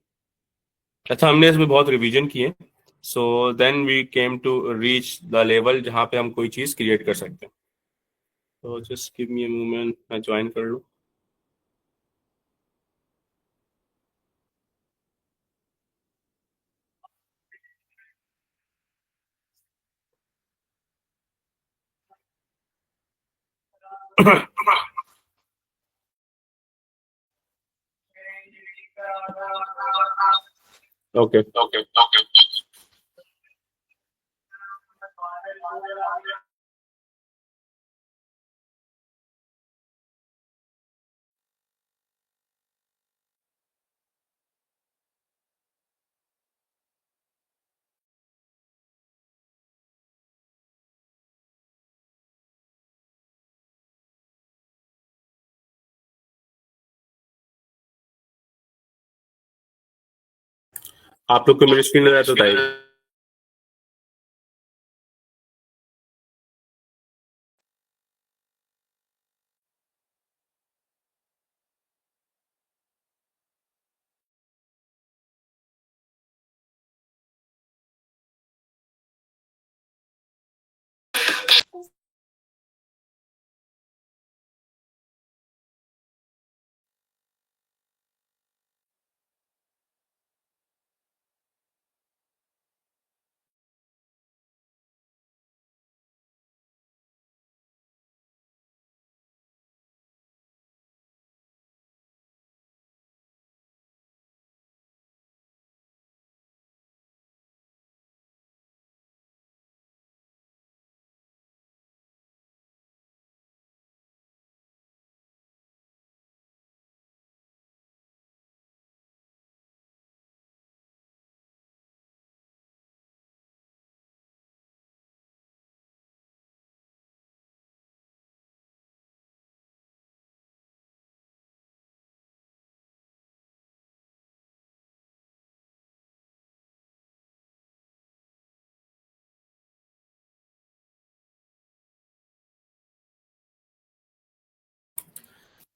अच्छा, हमने इसमें बहुत रिवीजन किए, so then we came to reach the level जहाँ पे हम कोई चीज़ क्रिएट कर सकते हैं। तो just give me a moment, मैं ज्वाइन कर लूँ। Okay okay. आप लोग को मेरी स्क्रीन नजर आया तो बताइए।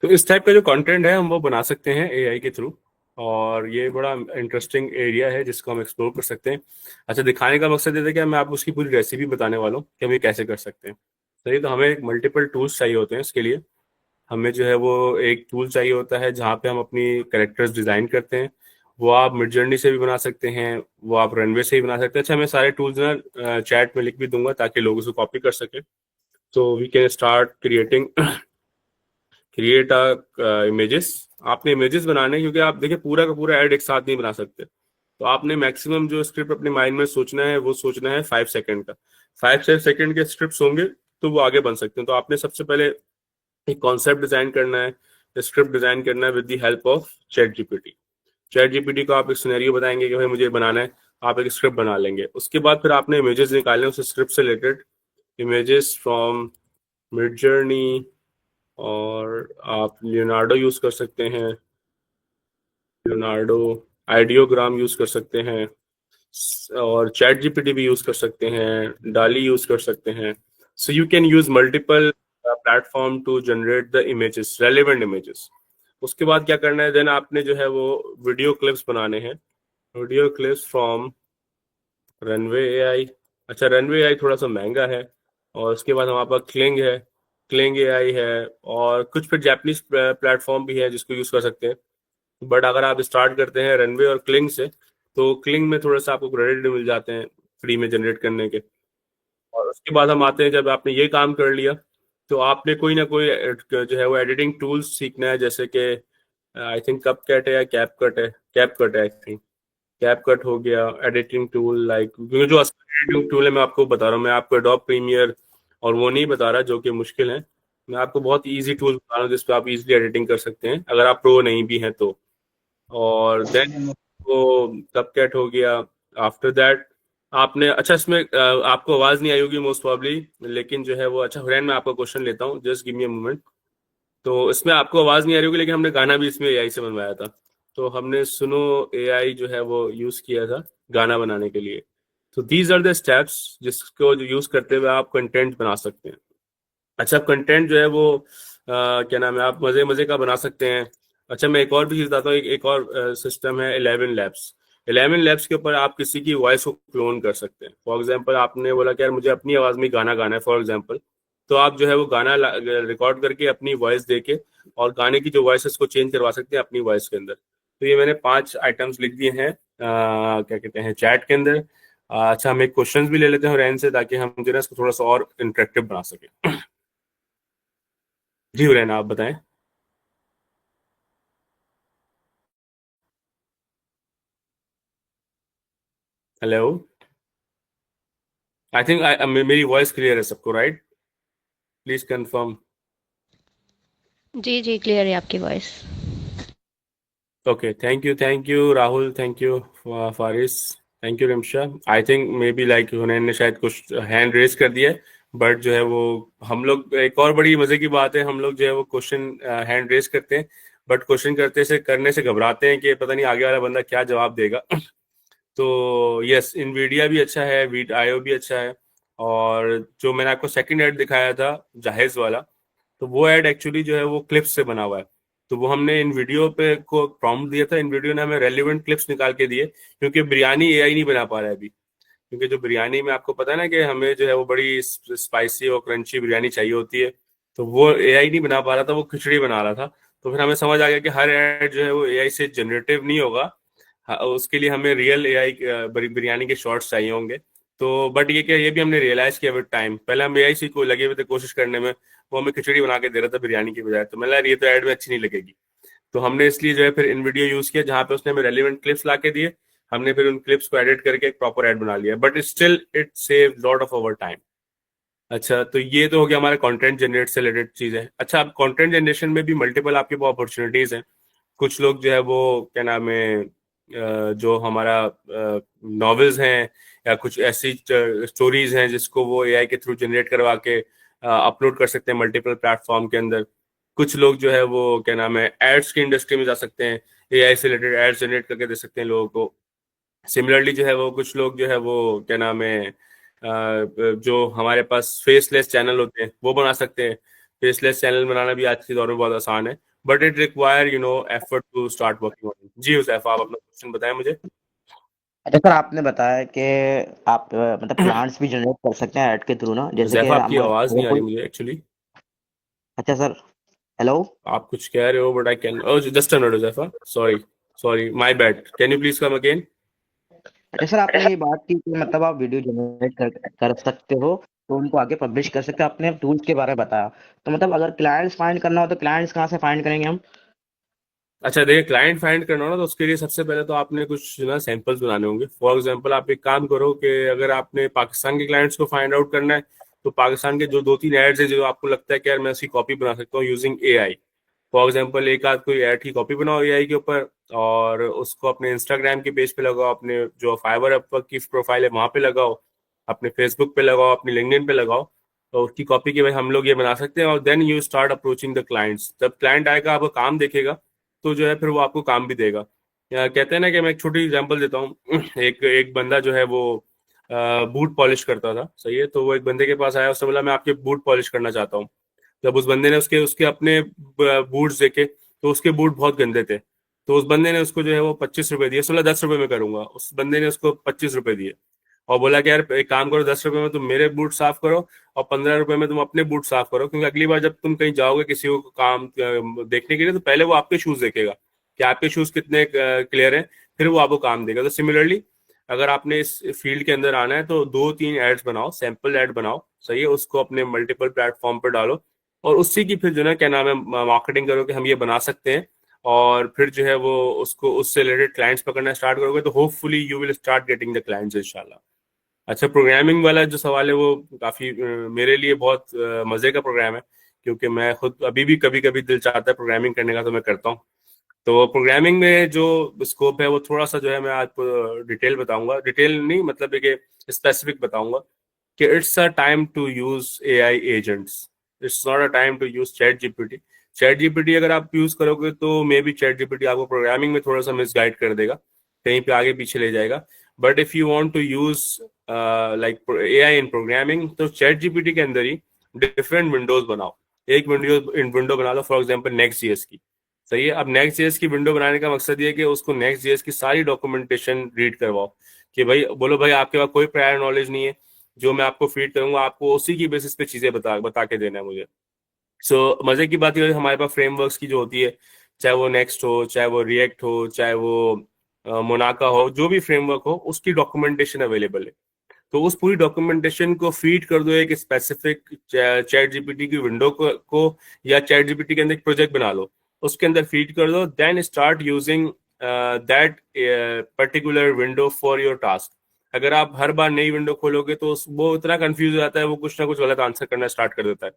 तो इस टाइप का जो कंटेंट है हम वो बना सकते हैं एआई के थ्रू, और ये बड़ा इंटरेस्टिंग एरिया है जिसको हम एक्सप्लोर कर सकते हैं। अच्छा, दिखाने का मकसद ये था कि मैं आपको उसकी पूरी रेसिपी बताने वाला हूँ कि हम ये कैसे कर सकते हैं। सही, तो हमें मल्टीपल टूल्स चाहिए होते हैं इसके लिए। हमें जो है वो एक टूल चाहिए होता है जहाँ पे हम अपनी कैरेक्टर्स डिजाइन करते हैं। वो आप मिड जर्नी से भी बना सकते हैं, वो आप रनवे से भी बना सकते हैं। अच्छा, मैं सारे टूल्स ना चैट में लिख भी दूंगा ताकि लोग उसको कॉपी कर सके। तो we can start creating create images. आपने इमेजेस बनाने हैं, क्योंकि आप देखिए पूरा का पूरा ऐड एक साथ नहीं बना सकते। तो आपने मैक्सिमम जो स्क्रिप्ट अपने माइंड में सोचना है वो सोचना है 5 सेकंड का। 5 से 6 सेकंड के स्क्रिप्ट होंगे तो वो आगे बन सकते हैं। तो आपने सबसे पहले एक कॉन्सेप्ट डिजाइन करना है, स्क्रिप्ट डिजाइन करना है with the help of chat GPT. Chat GPT को आप एक सिनेरियो बताएंगे कि भाई मुझे बनाना है, आप एक स्क्रिप्ट बना लेंगे। उसके बाद फिर आपने इमेजेस निकालने उस स्क्रिप्ट से related, images from mid journey, और आप लियोनार्डो यूज कर सकते हैं, लियोनार्डो, आइडियोग्राम यूज कर सकते हैं, और चैट जीपीटी भी यूज कर सकते हैं, डाली यूज कर सकते हैं। So you can use multiple platform to generate the images, relevant images. उसके बाद क्या करना है, देन आपने जो है वो वीडियो क्लिप्स बनाने हैं, video clips from runway AI. अच्छा, रनवे एआई थोड़ा सा महंगा है। और उसके बाद हमारे पास क्लिंग है, क्लिंग एआई है, और कुछ फिर जापानीज प्लेटफॉर्म भी है जिसको यूज कर सकते हैं। बट अगर आप स्टार्ट करते हैं रनवे और क्लिंग से, तो क्लिंग में थोड़ा सा आपको क्रेडिट मिल जाते हैं फ्री में जनरेट करने के। और उसके बाद हम आते हैं, जब आपने ये काम कर लिया तो आपने कोई ना कोई जो है वो एडिटिंग टूल्स सीखना है, जैसे कि आई थिंक कप कैट है या कैप कट है, कैप कट है आई थिंक। कैप कट हो गया एडिटिंग टूल, लाइक क्योंकि जो एडिटिंग टूल है मैं आपको बता रहा हूँ, मैं आपको एडोब प्रीमियर और वो नहीं बता रहा जो कि मुश्किल है। मैं आपको बहुत इजी टूल बता रहा हूँ जिस पे आप इजीली एडिटिंग कर सकते हैं अगर आप प्रो नहीं भी हैं तो। और देन वो कपकैट हो गया। आफ्टर दैट आपने, अच्छा इसमें आपको आवाज नहीं आई होगी मोस्ट प्रॉब्ली, लेकिन जो है वो, अच्छा हुरैन मैं आपका क्वेश्चन लेता हूँ, just give me a moment. तो इसमें आपको आवाज नहीं आ रही होगी, लेकिन हमने गाना भी इसमें एआई से बनवाया था। तो हमने सुनो एआई जो है वो यूज किया था गाना बनाने के लिए। तो दीज आर द स्टेप्स जिसको यूज करते हुए आप कंटेंट बना सकते हैं। अच्छा, कंटेंट जो है वो क्या नाम है, आप मजे मजे का बना सकते हैं। अच्छा, मैं एक और भी चीज बताता हूँ, एक और सिस्टम है 11 लैब्स। 11 लैब्स के ऊपर आप किसी की वॉइस को क्लोन कर सकते हैं। फॉर एग्जांपल आपने बोला कि यार मुझे अपनी आवाज में गाना गाना है फॉर एग्जांपल, तो आप जो है वो गाना रिकॉर्ड करके अपनी वॉइस देके और गाने की जो वॉइस है उसको चेंज करवा सकते हैं अपनी वॉइस के अंदर। तो ये मैंने 5 आइटम्स लिख दिए हैं क्या कहते हैं चैट के अंदर। अच्छा, हम एक क्वेश्चंस भी ले लेते हैं रैन से, ताकि हम जो है इसको थोड़ा सा और इंटरेक्टिव बना सके। जी हुरैन, आप बताएं। हेलो, आई थिंक मेरी वॉइस क्लियर है सबको, राइट? Please confirm. जी जी, क्लियर है आपकी voice. Okay, thank you Rahul, thank you Faris, thank you Rimsha. I think maybe like Hunain ने शायद कुछ हैंड रेज कर दिया है, बट जो है वो हम लोग, एक और बड़ी मजे की बात है, हम लोग जो है वो क्वेश्चन हैंड रेज करते हैं, बट क्वेश्चन करने से घबराते हैं कि पता नहीं आगे वाला बंदा क्या जवाब देगा। तो यस, इनवीडिया भी अच्छा है, वीट आईओ भी अच्छा है। और जो मैंने आपको सेकंड ऐड दिखाया था जाहेज वाला, तो वो ऐड एक्चुअली जो है वो क्लिप्स से बना हुआ है। तो वो हमने इन वीडियो पे को प्रॉम्प्ट दिया था, इन वीडियो ने हमें रेलिवेंट क्लिप्स निकाल के दिए, क्योंकि बिरयानी एआई नहीं बना पा रहा है अभी। क्योंकि जो बिरयानी में आपको पता है ना कि हमें जो है वो बड़ी स्पाइसी और क्रंची बिरयानी चाहिए होती है, तो वो एआई नहीं बना पा रहा था, वो खिचड़ी बना रहा था। तो फिर हमें समझ आ गया कि हर ऐड जो है वो एआई से जनरेटिव नहीं होगा। हाँ, उसके लिए हमें रियल एआई बिरयानी के शॉर्ट्स चाहिए होंगे। तो बट ये क्या, ये भी हमने रियलाइज किया विद टाइम। पहले हम एआई से को लगे हुए थे कोशिश करने में, वो हमें खिचड़ी बना के दे रहा था बिरयानी की बजाय। तो मैंने यार ये तो ऐड में अच्छी नहीं लगेगी। तो हमने इसलिए जो है फिर इन वीडियो यूज किया, जहां पे उसने हमें रेलिवेंट क्लिप्स ला के दिए। हमने फिर उन क्लिप्स को एडिट करके एक प्रॉपर ऐड बना लिया, but still it save lot of our time. अच्छा, तो ये तो हो गया हमारे कंटेंट जनरेट से रिलेटेड चीज है। अच्छा, अब कंटेंट जनरेशन में भी मल्टीपल आपके पास अपॉर्चुनिटीज हैं। कुछ लोग जो है वो क्या नाम है, जो हमारा नॉवेल्स हैं या कुछ ऐसी स्टोरीज हैं जिसको वो एआई के थ्रू जनरेट करवा के अपलोड कर सकते हैं मल्टीपल प्लेटफॉर्म के अंदर। कुछ लोग जो है वो क्या नाम है एड्स की इंडस्ट्री में जा सकते हैं, एआई से रिलेटेड एड्स जनरेट करके दे सकते हैं लोगों को। सिमिलरली जो है वो कुछ लोग जो है वो क्या नाम है जो हमारे पास फेसलेस चैनल होते हैं वो बना सकते हैं। फेसलेस चैनल बनाना भी आज के दौर में बहुत आसान है, but it require effort to start working on it. जी हुसैफ, आप अपना क्वेश्चन बताएं मुझे। अच्छा सर, आपने बताया कि आप मतलब प्लांट्स भी जनरेट कर सकते हैं ऐड के थ्रू ना, जैसे कि हुसैफ, आपकी हम आवाज अगर नहीं आ रही कोई। मुझे एक्चुअली। अच्छा सर, हेलो। आप कुछ कह रहे हो but I can, just a minute Husaifa, sorry sorry, my bad, can you please come again. अच्छा सर, आपने ये बात की कि मतलब आप वीडियो जनरेट कर सकते हो, तो उनको आगे पब्लिश कर सकते हो, आपने टूल्स के बारे में बताया। तो मतलब अगर क्लाइंट्स फाइंड करना हो तो क्लाइंट्स कहाँ से फाइंड करेंगे हम? अच्छा देखिए, क्लाइंट फाइंड करना हो ना, तो उसके लिए सबसे पहले तो आपने कुछ ना सैंपल्स बनाने होंगे। फॉर एग्जांपल, आप एक काम करो कि अगर आपने पाकिस्तान के क्लाइंट्स को फाइंड आउट करना है, तो पाकिस्तान के जो दो तीन एड्स है जो आपको लगता है कि यार मैं उसकी कॉपी बना सकता हूँ यूजिंग एआई। फॉर एग्जांपल, एक आध कोई ऐड की कॉपी बनाओ एआई के ऊपर, और उसको अपने इंस्टाग्राम के पेज पे लगाओ, अपने जो फाइवर अपवर्क की प्रोफाइल है वहां पे लगाओ, अपने फेसबुक पे लगाओ, अपनी लिंक्डइन पे लगाओ। तो उसकी कॉपी के भाई हम लोग ये बना सकते हैं, और then you start approaching the clients. जब क्लाइंट आएगा, आपका काम देखेगा, तो जो है फिर वो आपको काम भी देगा। या कहते हैं ना कि मैं एक छोटी एग्जांपल देता हूँ। एक एक बंदा जो है वो बूट पॉलिश करता था, सही है। तो वो एक बंदे के पास आया, उसने बोला मैं आपके बूट पॉलिश करना चाहता हूँ। जब उस बंदे ने उसके उसके अपने बूट्स देखे, तो उसके बूट बहुत गंदे थे। तो उस बंदे ने उसको जो है वो 25 रुपए दिए, 16-10 रुपए में करूंगा। उस बंदे ने उसको 25 रुपए दिए, और बोला कि यार एक काम करो, 10 रुपए में तुम मेरे बूट साफ करो, और 15 रुपए में तुम अपने बूट साफ करो, क्योंकि अगली बार जब तुम कहीं जाओगे किसी को काम देखने के लिए, तो पहले वो आपके शूज देखेगा कि आपके शूज कितने क्लियर हैं, फिर वो आपको काम देगा। तो सिमिलरली, अगर आपने इस फील्ड के अंदर आना है, तो दो तीन एड्स बनाओ, सैंपल एड बनाओ, सही है। उसको अपने मल्टीपल प्लेटफॉर्म पर डालो, और उसी की फिर जो है क्या नाम है मार्केटिंग करो कि हम ये बना सकते हैं। और फिर जो है वो उसको उससे रिलेटेड क्लाइंट्स पकड़ना स्टार्ट करोगे, तो hopefully you will start getting the clients इंशाल्लाह। अच्छा, प्रोग्रामिंग वाला जो सवाल है वो काफी मेरे लिए बहुत मजे का प्रोग्राम है, क्योंकि मैं खुद अभी भी कभी कभी दिल चाहता है प्रोग्रामिंग करने का, तो मैं करता हूँ। तो प्रोग्रामिंग में जो स्कोप है वो थोड़ा सा जो है मैं आपको डिटेल बताऊंगा, डिटेल नहीं मतलब एक स्पेसिफिक बताऊंगा, कि it's a time to use AI agents, it's not a time to use ChatGPT. ChatGPT अगर आप यूज करोगे, तो मे बी चैट जीपीटी आपको प्रोग्रामिंग में थोड़ा सा मिसगाइड कर देगा, कहीं पे आगे पीछे ले जाएगा। But if you want to use like AI in programming, तो चैट जीपीटी के अंदर ही डिफरेंट विंडोज बनाओ। एक विंडो बना लो फॉर एग्जाम्पल नेक्स्ट जेएस की, सही है। अब नेक्स्ट जेएस की विंडो बनाने का मकसद ये है कि उसको नेक्स्ट जेएस की सारी डॉक्यूमेंटेशन रीड करवाओ, कि भाई बोलो भाई आपके पास कोई प्रायर नॉलेज नहीं है, जो मैं आपको फीड करूंगा आपको उसी की बेसिस पे चीजें बता बता के देना है मुझे। सो मजे की बात ये है, हमारे पास फ्रेमवर्क्स की जो होती है, चाहे वो नेक्स्ट हो, चाहे वो रिएक्ट हो, चाहे वो मोनाका हो, जो भी फ्रेमवर्क हो, उसकी डॉक्यूमेंटेशन अवेलेबल है। तो उस पूरी डॉक्यूमेंटेशन को फीड कर दो एक स्पेसिफिक चैट जीपीटी की विंडो को, या चैट जीपीटी के अंदर एक प्रोजेक्ट बना लो, उसके अंदर फीड कर दो, then start using that particular window for your task. अगर आप हर बार नई विंडो खोलोगे, तो वो इतना कंफ्यूज हो जाता है, वो कुछ ना कुछ गलत आंसर करना स्टार्ट कर देता है।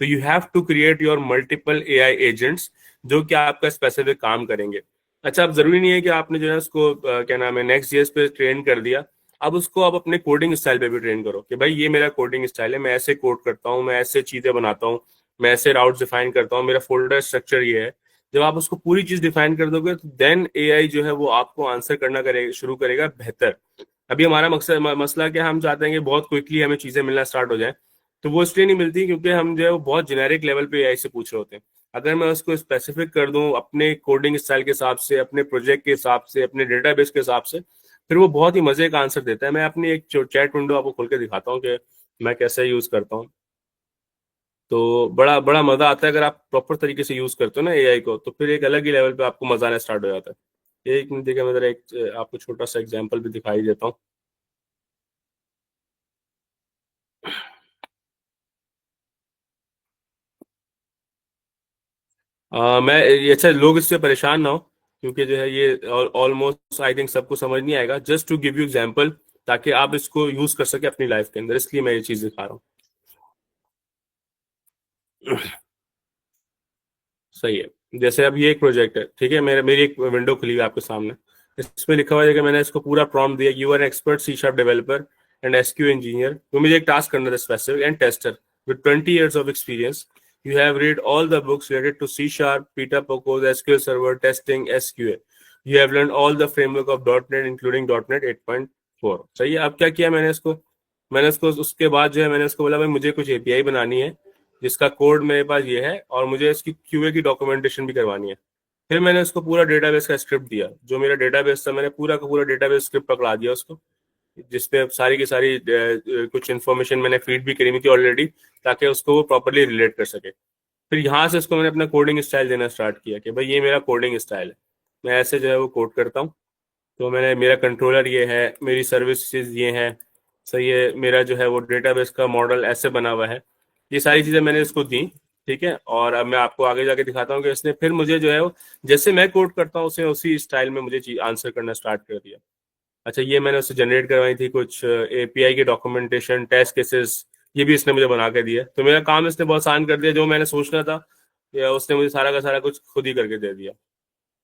तो you have to create your multiple AI agents, जो कि आपका स्पेसिफिक काम करेंगे। अच्छा, अब जरूरी नहीं है कि आपने जो है उसको क्या नाम है नेक्स्ट जेएस पे ट्रेन कर दिया, अब उसको आप अपने कोडिंग स्टाइल पे भी ट्रेन करो, कि भाई ये मेरा कोडिंग स्टाइल है, मैं ऐसे कोड करता हूँ, मैं ऐसे चीजें बनाता हूँ, मैं ऐसे राउट डिफाइन करता हूँ, मेरा फोल्डर स्ट्रक्चर ये है। जब आप उसको पूरी चीज डिफाइन कर दोगे तो देन एआई जो है वो आपको आंसर करना शुरू करेगा बेहतर। अभी हमारा मकसद मसला क्या, हम चाहते हैं कि बहुत क्विकली हमें चीजें मिलना स्टार्ट हो जाए, तो वो इसलिए नहीं मिलती क्योंकि हम जो है वो बहुत जेनेरिक लेवल पे एआई से पूछ रहे होते हैं। अगर मैं उसको स्पेसिफिक कर दूं अपने कोडिंग स्टाइल के हिसाब से, अपने प्रोजेक्ट के हिसाब से, अपने डेटाबेस के हिसाब से, फिर वो बहुत ही मजे का आंसर देता है। मैं अपनी एक चैट विंडो आपको खोल के दिखाता हूँ कि मैं कैसे यूज करता हूँ। तो बड़ा बड़ा मजा आता है अगर आप प्रॉपर तरीके से यूज करते हो ना एआई को, तो फिर एक अलग ही लेवल पे आपको मजा आना स्टार्ट हो जाता है। एक मिनट देखिए, मैं जरा एक आपको छोटा सा एग्जांपल भी दिखाई देता हूँ। मैं ये अच्छा, लोग इससे परेशान ना हो क्योंकि जो है ये ऑलमोस्ट आई थिंक सबको समझ नहीं आएगा। Just to give you example ताकि आप इसको यूज कर सके अपनी लाइफ के अंदर, इसलिए मैं ये चीज दिखा रहा हूँ। सही है। जैसे अब ये एक प्रोजेक्ट है, ठीक है, मेरी एक विंडो खुली हुई है आपके सामने। इसमें लिखा हुआ है कि मैंने इसको पूरा प्रॉम्प्ट दिया, you are expert C sharp developer and SQ engineer. तो मुझे एक टास्क करना था specific and tester with 20 years of experience. You have read all the books related to C Sharp, Peter Pocos, SQL Server, testing, SQA. You have learned all the framework of .NET including .NET 8.4. सही है। अब क्या किया मैंने इसको उसके बाद जो है मैंने उसको बोला भाई मुझे कुछ एपीआई बनानी है जिसका कोड मेरे पास ये है और मुझे इसकी क्यूए की डॉक्यूमेंटेशन भी करवानी है। फिर मैंने उसको पूरा डेटाबेस का स्क्रिप्ट दिया, जो मेरा डेटाबेस था मैंने पूरा का पूरा डेटाबेस स्क्रिप्ट पकड़ा दिया उसको, जिसपे सारी की सारी कुछ इन्फॉर्मेशन मैंने फीड भी करी हुई थी ऑलरेडी, ताकि उसको वो प्रॉपरली रिलेट कर सके। फिर यहाँ से उसको मैंने अपना कोडिंग स्टाइल देना स्टार्ट किया कि भाई ये मेरा कोडिंग स्टाइल है, मैं ऐसे जो है वो कोड करता हूँ। तो मैंने, मेरा कंट्रोलर ये है, मेरी सर्विसेज ये हैं, सही है, मेरा जो है वो डेटाबेस का मॉडल ऐसे बना हुआ है। ये सारी चीज़ें मैंने इसको दी, ठीक है। और अब मैं आपको आगे जाके दिखाता हूँ कि इसने फिर मुझे जो है वो जैसे मैं कोड करता हूँ उसे उसी स्टाइल में मुझे आंसर करना स्टार्ट कर दिया। अच्छा, ये मैंने उससे जनरेट करवाई थी कुछ एपीआई की डॉक्यूमेंटेशन, टेस्ट केसेस, ये भी इसने मुझे बना के दिया। तो मेरा काम इसने बहुत आसान कर दिया, जो मैंने सोचना था या उसने मुझे सारा का सारा कुछ खुद ही करके दे दिया।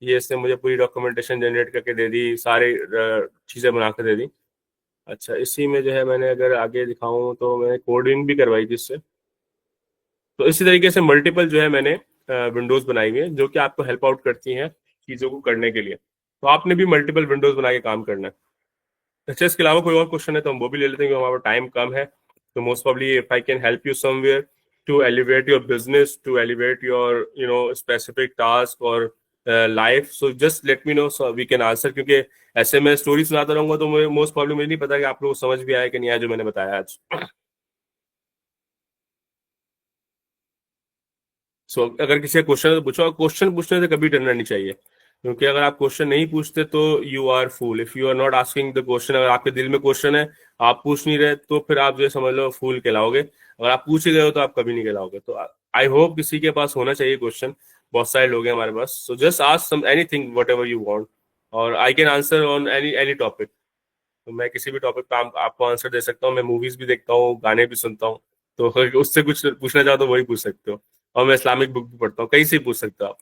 ये इसने मुझे पूरी डॉक्यूमेंटेशन जनरेट करके दे दी, सारी चीज़ें बना के दे दी। अच्छा, इसी में जो है मैंने अगर आगे दिखाऊं तो मैंने कोडिंग भी करवाई थी इससे। तो इसी तरीके से मल्टीपल जो है मैंने विंडोज बनाई हुई है जो कि आपको हेल्प आउट करती हैं चीज़ों को करने के लिए। तो आपने भी मल्टीपल विंडोज बना के काम करना है। अच्छा, इसके अलावा कोई और क्वेश्चन है तो हम वो भी ले लेते हैं क्योंकि हमारा टाइम कम है। तो most probably if I can help you somewhere to elevate your business, to elevate your specific task और life, so just let me know so we can answer. क्योंकि ऐसे मैं स्टोरी सुनाता रहूंगा तो मुझे मोस्ट प्रॉब्लम मुझे नहीं पता कि आप लोगों को समझ भी आया कि नहीं आया जो मैंने बताया आज। सो अगर किसी का क्वेश्चन है तो पूछो, और क्वेश्चन पूछने से कभी डरना नहीं चाहिए, क्योंकि अगर आप क्वेश्चन नहीं पूछते तो you are fool if you are not asking the question. अगर आपके दिल में क्वेश्चन है, आप पूछ नहीं रहे, तो फिर आप जो समझ लो फूल कहलाओगे। अगर आप पूछ ही गए हो तो आप कभी नहीं कहलाओगे। तो आई होप किसी के पास होना चाहिए क्वेश्चन, बहुत सारे लोग हैं हमारे पास। So just ask some anything whatever you want और I can answer on any any topic. तो मैं किसी भी टॉपिक पे आपको आंसर दे सकता हूँ। मैं मूवीज भी देखता हूँ, गाने भी सुनता हूँ, तो अगर उससे कुछ पूछना चाहो तो वही पूछ सकते हो। और मैं इस्लामिक बुक भी पढ़ता हूँ, कहीं से ही पूछ सकते हो आप।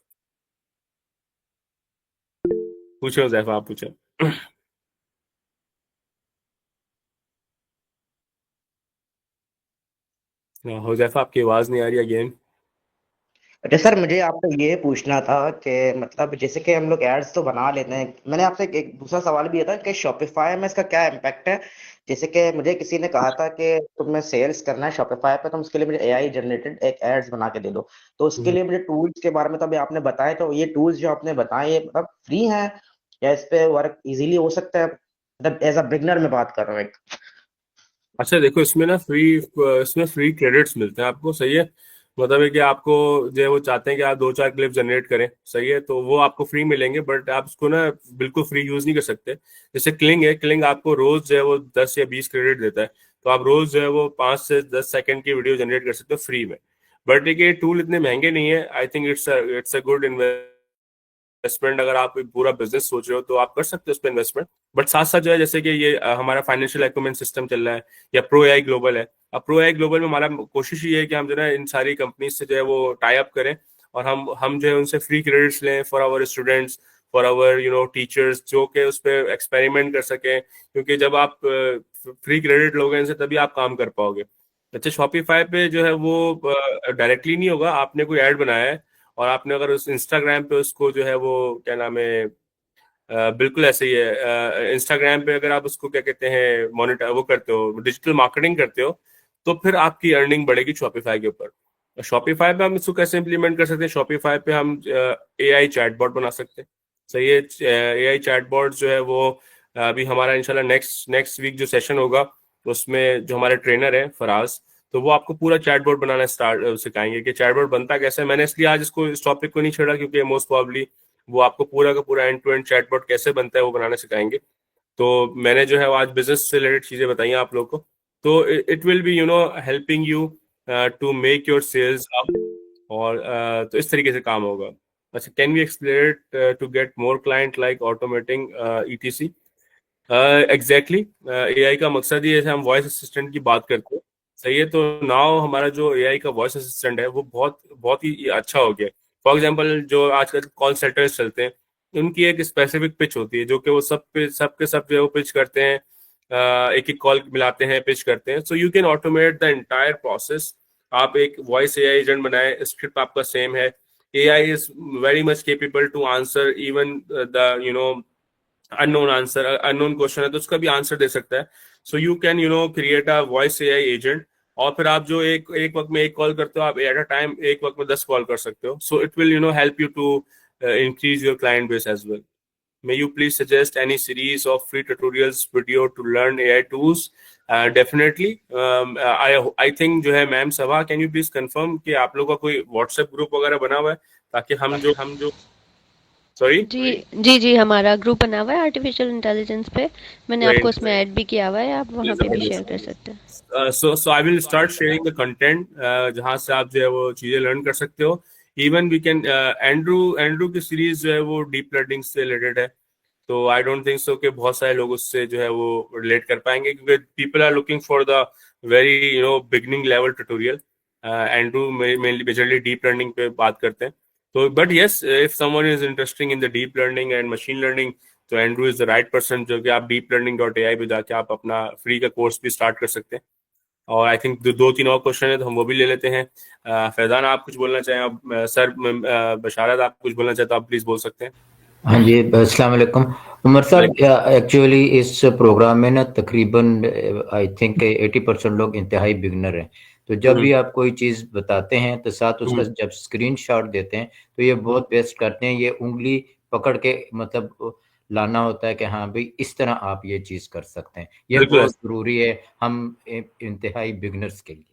पूछो जैफा, आप पूछो। हुजैफा, आपकी आवाज नहीं आ रही अगेन। अच्छा सर, मुझे आपसे ये पूछना था कि मतलब जैसे कि हम लोग एड्स तो बना लेते हैं, मैंने आपसे एक दूसरा सवाल भी था कि शॉपिफाई में इसका क्या इम्पैक्ट है। जैसे कि मुझे किसी ने कहा था कि तुम्हें सेल्स करना है शॉपिफाई पे, तुम उसके लिए मुझे एआई जनरेटेड एक एड्स बना के दे दो। तो उसके लिए मुझे टूल्स के बारे में तो अभी आपने बताया, तो ये टूल्स जो आपने बताए ये मतलब फ्री हैं या इस पे वर्क इजीली हो सकता है? मतलब एज अ बिगनर में बात कर रहा हूँ एक। अच्छा देखो, इसमें फ्री क्रेडिट्स मिलते हैं आपको, सही है। मतलब है कि आपको जो है वो चाहते हैं कि आप दो चार क्लिप जनरेट करें, सही है, तो वो आपको फ्री मिलेंगे, बट आप उसको ना बिल्कुल फ्री यूज नहीं कर सकते। जैसे क्लिंग है, क्लिंग आपको रोज जो है वो 10 या 20 क्रेडिट देता है, तो आप रोज जो है वो 5 से 10 सेकंड की वीडियो जनरेट कर सकते हो फ्री में। बट ये टूल इतने महंगे नहीं है। I think it's a good investment. अगर आप पूरा बिजनेस सोच रहे हो तो आप कर सकते हो उस पर इन्वेस्टमेंट। बट साथ साथ जो है, जैसे कि ये हमारा फाइनेंशियल एक्विपमेंट सिस्टम चल रहा है या प्रो एआई ग्लोबल है। अब प्रो एआई ग्लोबल में हमारा कोशिश ये है कि हम जो है इन सारी कंपनीज से जो है वो टाई अप करें और हम जो है उनसे फ्री क्रेडिट्स लें for our students, for our teachers, जो कि उस पर एक्सपेरिमेंट कर सकें। क्योंकि जब आप फ्री क्रेडिट लोगे इनसे तभी आप काम कर पाओगे। अच्छा, शॉपिफाई पे जो है वो डायरेक्टली नहीं होगा, आपने कोई ऐड बनाया है और आपने अगर उस इंस्टाग्राम पे उसको जो है वो क्या नाम है, बिल्कुल ऐसे ही है, इंस्टाग्राम पे अगर आप उसको क्या कहते हैं मॉनिटर वो करते हो, डिजिटल मार्केटिंग करते हो, तो फिर आपकी अर्निंग बढ़ेगी शॉपिफाई के ऊपर। शॉपिफाई पे हम इसको कैसे इंप्लीमेंट कर सकते हैं? शॉपिफाई पे हम AI चैटबॉट बना सकते हैं। सही है। AI चैटबॉट जो है वो अभी हमारा इंशाल्लाह नेक्स्ट नेक्स्ट वीक जो सेशन होगा उसमें जो हमारे ट्रेनर है फराज, तो वो आपको पूरा चैटबॉट बनाना स्टार्ट सिखाएंगे कि चैटबॉट बनता कैसे है। मैंने इसलिए आज इसको इस टॉपिक को नहीं छेड़ा क्योंकि मोस्ट प्रॉब्ली वो आपको पूरा का पूरा एंड टू एंड चैटबॉट कैसे बनता है वो बनाना सिखाएंगे। तो मैंने जो है वो आज बिजनेस से रिलेटेड चीजें बताई हैं आप लोगों को, तो it will be helping you to make your sales up, और तो इस तरीके से काम होगा। अच्छा, can we explain to get more client like automating ETC? Exactly, AI का मकसद ही है, जैसे हम वॉइस असिस्टेंट की बात करते हैं, सही है, तो नाउ हमारा जो AI का वॉइस असिस्टेंट है वो बहुत बहुत ही अच्छा हो गया। फॉर एग्जांपल जो आजकल कॉल सेंटर्स चलते हैं उनकी एक स्पेसिफिक पिच होती है जो कि वो सब के सब जो है वो पिच करते हैं, एक एक कॉल मिलाते हैं, पिच करते हैं। So you can automate the entire process. आप एक वॉइस AI एजेंट बनाए, स्क्रिप्ट आपका सेम है, AI is very much capable to answer even the unknown answer, unknown question है तो उसका भी आंसर दे सकता है। So you can create a voice AI agent, और फिर आप जो एक एक वक्त में एक कॉल करते हो, आप एट अ टाइम एक वक्त में 10 कॉल कर सकते हो। So it will help you to increase your client base as well. May you please suggest any series of free tutorials video to learn AI tools? Definitely. I think जो है मैम सभा, कैन यू प्लीज कंफर्म कि आप लोगों का कोई व्हाट्सएप ग्रुप वगैरह बना हुआ है ताकि हम जो सॉरी जी जी जी, हमारा ग्रुप बना हुआ है आर्टिफिशियल इंटेलिजेंस पे। मैंने आपको राइट, उसमें ऐड भी किया हुआ है, आप वहाँ पे भी शेयर कर सकते हैं। So I will start sharing the content जहां से आप जो है वो चीजें लर्न कर सकते हो। Even we can Andrew Andrew की सीरीज जो है वो डीप लर्निंग से रिलेटेड है, तो आई डोंट थिंक सो कि बहुत सारे लोग उससे जो है वो रिलेट कर पाएंगे क्योंकि people are looking for the very beginning level tutorial. Andrew mainly majorly deep learning पे बात करते हैं। तो but yes, if someone is interesting in the deep learning and machine learning, तो Andrew is the right person, जो कि आप deeplearning.ai पे जाके आप अपना फ्री का कोर्स भी स्टार्ट कर सकते हैं। और आई थिंक दो तीन और क्वेश्चन है तो हम वो भी ले लेते हैं। फैजान, आप कुछ बोलना चाहें? आप सर, बशारत आप कुछ बोलना चाहते हो, आप प्लीज बोल सकते हैं। हाँ जी, अस्सलाम वालेकुम उमर साहब। एक्चुअली इस प्रोग्राम में ना तकरीबन आई थिंक 80% लोग इंतहाई बिगनर हैं। तो जब भी आप कोई चीज़ बताते हैं तो साथ उसका जब स्क्रीनशॉट देते हैं तो ये बहुत बेस्ट करते हैं। ये उंगली पकड़ के मतलब लाना होता है कि हाँ भाई इस तरह आप ये चीज़ कर सकते हैं। ये बिल्कुल बहुत ज़रूरी है हम इंतहाई बिगनर्स के लिए।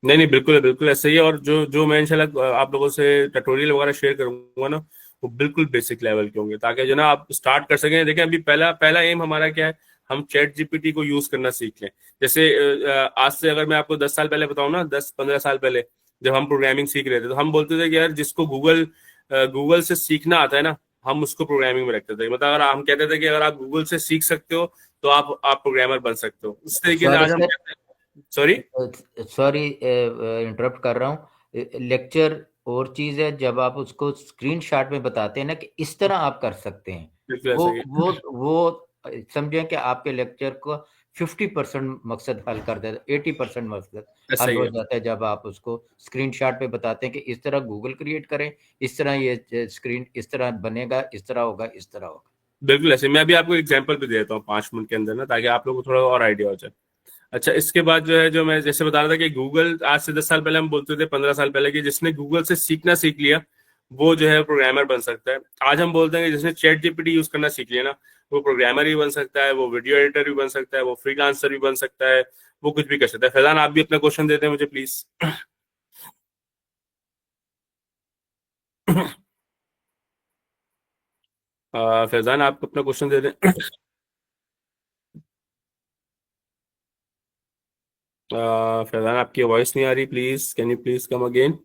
नहीं, बिल्कुल बिल्कुल ऐसा ही है। और जो जो मैं इंशाल्लाह आप लोगों से ट्यूटोरियल वगैरह शेयर करूंगा ना, वो बिल्कुल बेसिक लेवल के होंगे ताकि जो ना आप स्टार्ट कर सकें। देखें, अभी पहला पहला एम हमारा क्या है, हम चैट जीपीटी को यूज करना सीख लें। जैसे आज से अगर मैं आपको 10 साल पहले बताऊं ना, 10-15 साल पहले जब हम प्रोग्रामिंग सीख रहे थे, तो हम बोलते थे कि यार जिसको गूगल से सीखना आता है ना, हम उसको प्रोग्रामिंग में रखते थे। मतलब अगर हम कहते थे कि अगर आप गूगल से सीख सकते हो तो आप प्रोग्रामर बन सकते हो, इस तरीके से सॉरी आज हम सर, कहते हैं। सॉरी, सॉरी इंटरप्ट कर रहा हूँ। लेक्चर और चीज़ है, जब आप उसको स्क्रीनशॉट में बताते हैं ना कि इस तरह आप कर सकते हैं, बिल्कुल वो ऐसा ही है। वो समझें कि आपके लेक्चर को 50% मकसद हल कर देता है, 80% मकसद ऐसा हल ही हो है। जाता है जब आप उसको स्क्रीनशॉट पे बताते हैं कि इस तरह गूगल क्रिएट करें, इस तरह ये स्क्रीन इस तरह बनेगा, इस तरह होगा, इस तरह होगा। बिल्कुल ऐसे। मैं अभी आपको एग्जांपल भी देता हूँ 5 मिनट के अंदर ना, ताकि आप लोगों को थोड़ा और आइडिया हो जाए। अच्छा, इसके बाद जो है, जो मैं जैसे बता रहा था कि गूगल आज से 10 साल पहले हम बोलते थे, 15 साल पहले, कि जिसने गूगल से सीखना सीख लिया वो जो है प्रोग्रामर बन सकता है। आज हम बोलते हैं कि जिसने चैट जीपीटी यूज करना सीख लिया ना, वो प्रोग्रामर भी बन सकता है, वो वीडियो एडिटर भी बन सकता है, वो फ्रीलांसर भी बन सकता है, वो कुछ भी कर सकता है। फैजान, आप भी अपना क्वेश्चन देते हैं मुझे प्लीज। फैजान, आप अपना क्वेश्चन दे दें। फैजान, आपकी वॉइस नहीं आ रही, please can you please come again?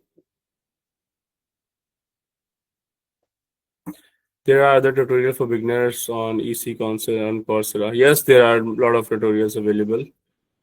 There are other tutorials for beginners on EC Council and Coursera. Yes, there are a lot of tutorials available.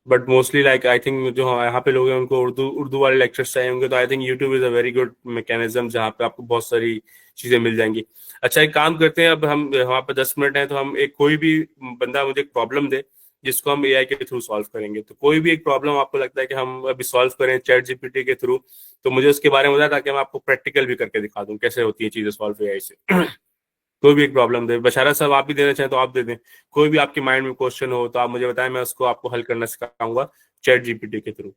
But mostly like I think जो यहाँ पे लोग हैं उनको उर्दू उर्दू वाले लेक्चर्स चाहिए होंगे, तो I think YouTube is a very good mechanism जहाँ पे आपको बहुत सारी चीजें मिल जाएंगी। अच्छा, एक काम करते हैं, अब हम वहाँ पे 10 मिनट हैं, तो हम एक कोई भी बंदा मुझे एक प्रॉब्लम दे, जिसको हम एआई के थ्रू सॉल्व करेंगे। तो कोई भी एक प्रॉब्लम आपको लगता है कि हम अभी सॉल्व करें चैट जीपीटी के थ्रू, तो मुझे उसके बारे में बताया ताकि मैं आपको प्रैक्टिकल भी करके दिखा दूं कैसे होती है चीजें सॉल्व एआई से। कोई भी एक प्रॉब्लम दे, बशारा साहब आप भी देना चाहें तो आप दे दें। कोई भी आपके माइंड में क्वेश्चन हो तो आप मुझे बताएं, मैं उसको आपको हल करना सिखाऊंगा चैट जीपीटी के थ्रू।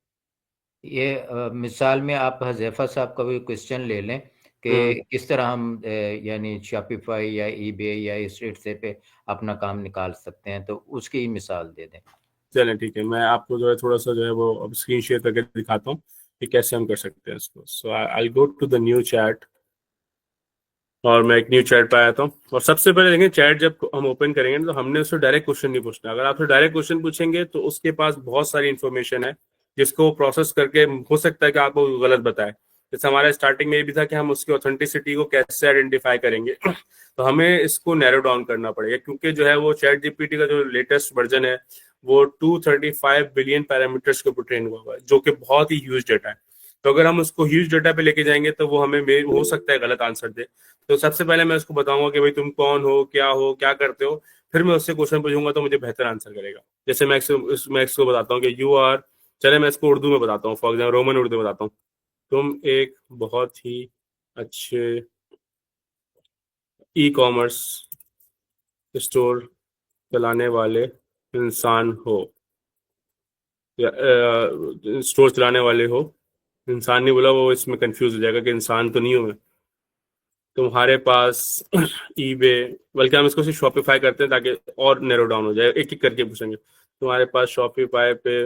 ये मिसाल में आप हज़ैफा साहब का भी क्वेश्चन ले लें कि किस तरह हम यानी शॉपिफाई या ईबे या इस से पे अपना काम निकाल सकते हैं, तो उसकी मिसाल दे दें। चलें ठीक है, मैं आपको जो है थोड़ा सा जो है वो अब स्क्रीन शेयर करके दिखाता हूँ कि कैसे हम कर सकते हैं इसको। So I go to the new chat, और मैं एक न्यू चैट पे आया था। और सबसे पहले देखें, चैट जब हम ओपन करेंगे तो हमने उससे डायरेक्ट क्वेश्चन नहीं पूछना। अगर आप डायरेक्ट क्वेश्चन पूछेंगे तो उसके पास बहुत सारी इन्फॉर्मेशन है जिसको प्रोसेस करके हो सकता है कि आपको गलत बताए। जैसे हमारे स्टार्टिंग में ये भी था कि हम उसकी ऑथेंटिसिटी को कैसे आइडेंटिफाई करेंगे। तो हमें इसको नैरो डाउन करना पड़ेगा, क्योंकि जो है वो चैट जीपीटी का जो लेटेस्ट वर्जन है वो 235 बिलियन पैरामीटर्स के ऊपर ट्रेन हुआ है, जो कि बहुत ही ह्यूज डेटा है। तो अगर हम उसको ह्यूज डेटा पे लेके जाएंगे तो वो हमें हो सकता है गलत आंसर दे। तो सबसे पहले मैं उसको बताऊंगा कि भाई तुम कौन हो, क्या करते हो, फिर मैं उससे क्वेश्चन पूछूंगा तो मुझे बेहतर आंसर करेगा। जैसे मैं इसको बताता हूँ कि यू आर, चले मैं इसको उर्दू में बताता हूँ, फॉर एग्जाम्पल रोमन उर्दू में बताता हूँ। तुम एक बहुत ही अच्छे ई कॉमर्स स्टोर चलाने वाले इंसान हो, या स्टोर चलाने वाले हो। इंसान नहीं बोला, वो इसमें कंफ्यूज हो जाएगा कि इंसान तो नहीं हूं मैं। तुम्हारे पास ईबे, बल्कि हम इसको सिर्फ शॉपिफाई करते हैं ताकि और नैरो डाउन हो जाए, एक एक करके पूछेंगे। तुम्हारे पास शॉपिफाई पे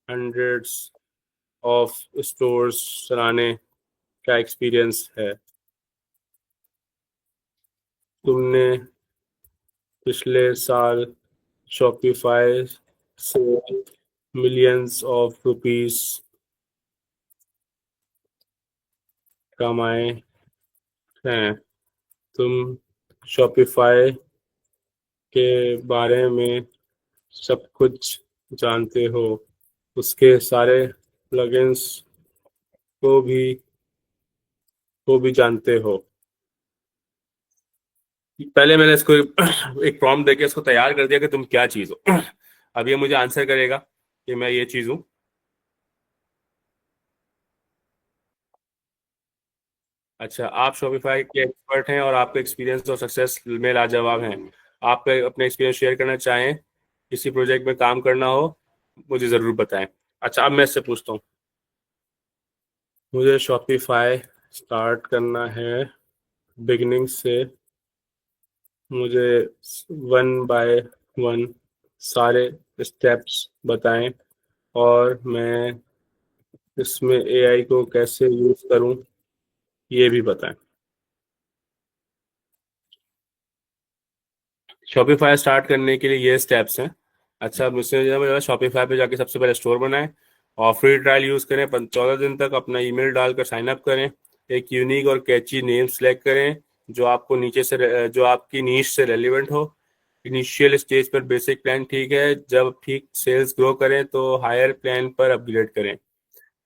हंड्रेड्स ऑफ स्टोर्स चलाने का एक्सपीरियंस है। तुमने पिछले साल शॉपिफाई से मिलियंस ऑफ रुपीस कमाए हैं। तुम शॉपिफाई के बारे में सब कुछ जानते हो, उसके सारे प्लगइन्स को भी जानते हो। पहले मैंने इसको एक प्रॉम्प्ट देके इसको तैयार कर दिया कि तुम क्या चीज हो। अब ये मुझे आंसर करेगा कि मैं ये चीज हूं। अच्छा, आप शॉपिफाई के एक्सपर्ट हैं और आपके एक्सपीरियंस और सक्सेस में लाजवाब हैं। आप अपने एक्सपीरियंस शेयर करना चाहें, किसी प्रोजेक्ट में काम करना हो, मुझे जरूर बताएं। अच्छा, अब मैं इससे पूछता हूँ, मुझे शॉपिफाई स्टार्ट करना है बिगिनिंग से, मुझे 1 बाय 1 सारे स्टेप्स बताएं और मैं इसमें एआई को कैसे यूज करूं ये भी बताएं। शॉपिफाई स्टार्ट करने के लिए ये स्टेप्स हैं। अच्छा, मुझसे शॉपिफाई पे जाके सबसे पहले स्टोर बनाएं और फ्री ट्रायल यूज करें। 14 दिन तक अपना ईमेल डालकर साइन अप करें। एक यूनिक और कैची नेम सेलेक्ट करें जो आपको जो आपकी नीश से रेलिवेंट हो। इनिशियल स्टेज पर बेसिक प्लान ठीक है, जब ठीक सेल्स ग्रो करें तो हायर प्लान पर अपग्रेड करें।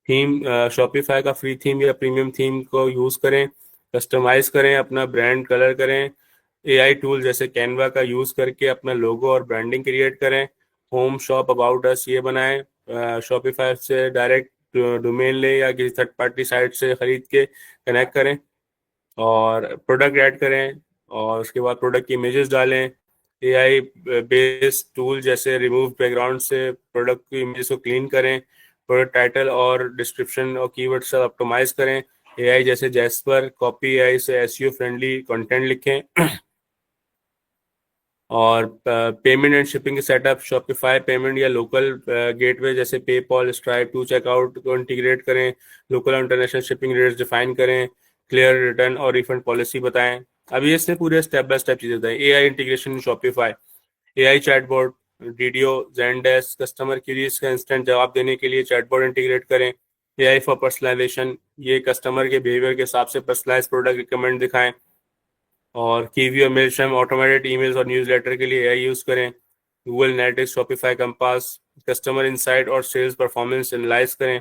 थीम, शॉपिफाई का फ्री थीम या प्रीमियम थीम को यूज करें। कस्टमाइज करें, अपना ब्रांड कलर करें। एआई टूल जैसे कैनवा का यूज करके अपना लोगो और ब्रांडिंग क्रिएट करें। होम शॉप अबाउट अस ये बनाएं। शॉपिफाई से डायरेक्ट डोमेन ले या किसी थर्ड पार्टी साइट से खरीद के कनेक्ट करें और प्रोडक्ट ऐड करें और उसके बाद प्रोडक्ट की इमेजेस डालें। एआई बेस्ड टूल जैसे रिमूव बैकग्राउंड से प्रोडक्ट की इमेज को क्लीन करें। प्रोडक्ट टाइटल और डिस्क्रिप्शन और कीवर्ड सब ऑप्टिमाइज करें। एआई जैसे जैस्पर कॉपी एआई से एसईओ फ्रेंडली कंटेंट लिखें। और पेमेंट एंड शिपिंग के सेटअप, शॉपिफाई पेमेंट या लोकल गेटवे जैसे पेपॉल, स्ट्राइप, टू चेकआउट को इंटीग्रेट करें। लोकल और इंटरनेशनल शिपिंग रेट्स डिफाइन करें। क्लियर रिटर्न और रिफंड पॉलिसी बताएं। अब ये इसने पूरे स्टेप बाय स्टेप चीजें बताएं। AI integration Shopify, AI chatbot, DDO, Zendesk, customer queries का इंस्टेंट जवाब देने के लिए चैटबॉट इंटीग्रेट करें। एआई फॉर पर्सनलाइजेशन, ये कस्टमर के बिहेवियर के हिसाब से पर्सनलाइज प्रोडक्ट रिकमेंड दिखाएं। और कीवी और मेलशम, ऑटोमेटेड ईमेल्स और न्यूज़लेटर के लिए एआई यूज करें। Google analytics, Shopify compass, customer insight और सेल्स परफॉर्मेंस एनालाइज करें।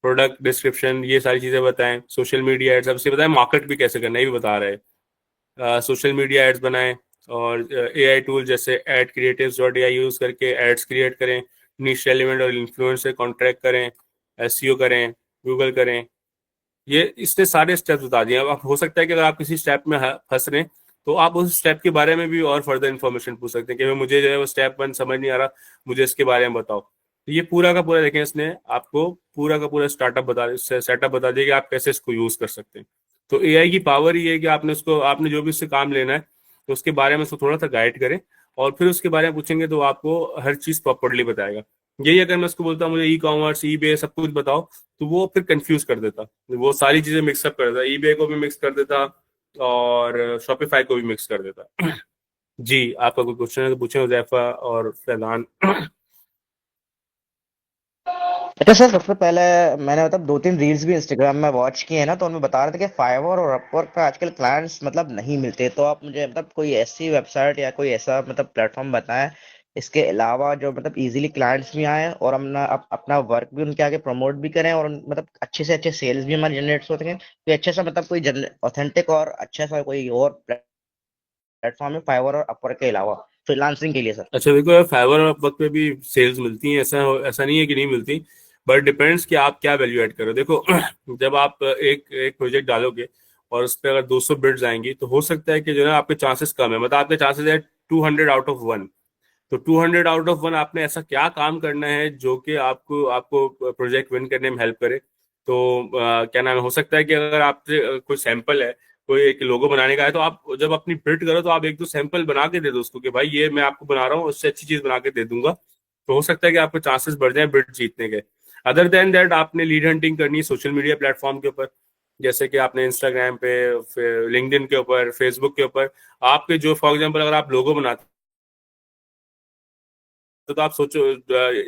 प्रोडक्ट डिस्क्रिप्शन, ये सारी चीजें बताएं। सोशल मीडिया एड्स, सबसे बताएं मार्केट भी कैसे करना है, ये भी बता रहे हैं। सोशल मीडिया एड्स बनाएं और AI टूल जैसे adcreatives.ai यूज करके एड्स क्रिएट करें, निश एलिमेंट और इन्फ्लुएंसर कॉन्ट्रैक्ट करें, SEO करें, गूगल करें। ये इसने सारे स्टेप्स बता दिए। अब हो सकता है कि अगर आप किसी स्टेप में फंस रहे हैं तो आप उस स्टेप के बारे में भी और फर्दर इन्फॉर्मेशन पूछ सकते हैं कि भाई मुझे जो है वो स्टेप 1 समझ नहीं आ रहा, मुझे इसके बारे में बताओ। तो ये पूरा का पूरा देखें, इसने आपको पूरा का पूरा सेटअप बता दिया कि आप कैसे इसको यूज कर सकते हैं। तो AI की पावर ये है कि आपने जो भी उससे काम लेना है तो उसके बारे में उसको थोड़ा सा गाइड करें, और फिर उसके बारे में पूछेंगे तो आपको हर चीज प्रॉपरली बताएगा। यही अगर मैं उसको बोलता हूँ मुझे E-कॉमर्स, eBay सब कुछ बताओ, तो वो फिर कंफ्यूज कर देता, वो सारी चीजें मिक्सअप कर देता, eBay को भी मिक्स कर देता और शॉपिफाई को भी मिक्स कर देता। जी, आपका कोई क्वेश्चन है तो पूछें हुजैफा और फैजान। अच्छा सर, सबसे पहले मैंने मतलब 2-3 रील्स भी इंस्टाग्राम में वॉच किए हैं ना, तो उनमें बता रहे थे कि फाइवर और अपवर्क पे आजकल क्लाइंट्स मतलब नहीं मिलते। तो आप मुझे मतलब कोई ऐसी वेबसाइट या कोई ऐसा मतलब प्लेटफॉर्म बताएं इसके अलावा जो मतलब इजीली क्लाइंट्स भी आए और हम ना अपना वर्क भी उनके आगे प्रमोट भी करें और मतलब अच्छे से अच्छे सेल्स भी हमारे जनरेट हो सकें। तो अच्छा सा मतलब कोई ऑथेंटिक और अच्छा सा कोई और प्लेटफॉर्म है फाइवर और अपवर्क के अलावा फ्रीलांसिंग के लिए सर? अच्छा देखो यार, फाइवर और अपवर्क पे भी सेल्स मिलती हैं, ऐसा ऐसा नहीं है कि नहीं मिलती, बट डिपेंड्स कि आप क्या वैल्यू ऐड करो। देखो जब आप एक एक प्रोजेक्ट डालोगे और उस पर अगर 200 बिड्स आएंगी तो हो सकता है कि जो है आपके चांसेस कम है, मतलब आपके चांसेस है 200 आउट ऑफ 1। तो 200 आउट ऑफ 1 आपने ऐसा क्या काम करना है जो कि आपको आपको प्रोजेक्ट विन करने में हेल्प करे। तो क्या नाम है, हो सकता है कि अगर आपसे कोई सैंपल है, कोई एक लोगो बनाने का है, तो आप जब अपनी बिड करो तो आप एक दो सैंपल बना के दे दो उसको कि भाई ये मैं आपको बना रहा हूँ, उससे अच्छी चीज बना के दे दूंगा। तो हो सकता है कि आपके चांसेस बढ़ जाए बिड जीतने के। अदर देन दैट आपने लीड हंटिंग करनी है सोशल मीडिया प्लेटफॉर्म के ऊपर, जैसे कि आपने इंस्टाग्राम पे, लिंक्डइन के ऊपर, फेसबुक के ऊपर आपके जो फॉर एग्जाम्पल अगर आप लोगो बनाते तो आप सोचो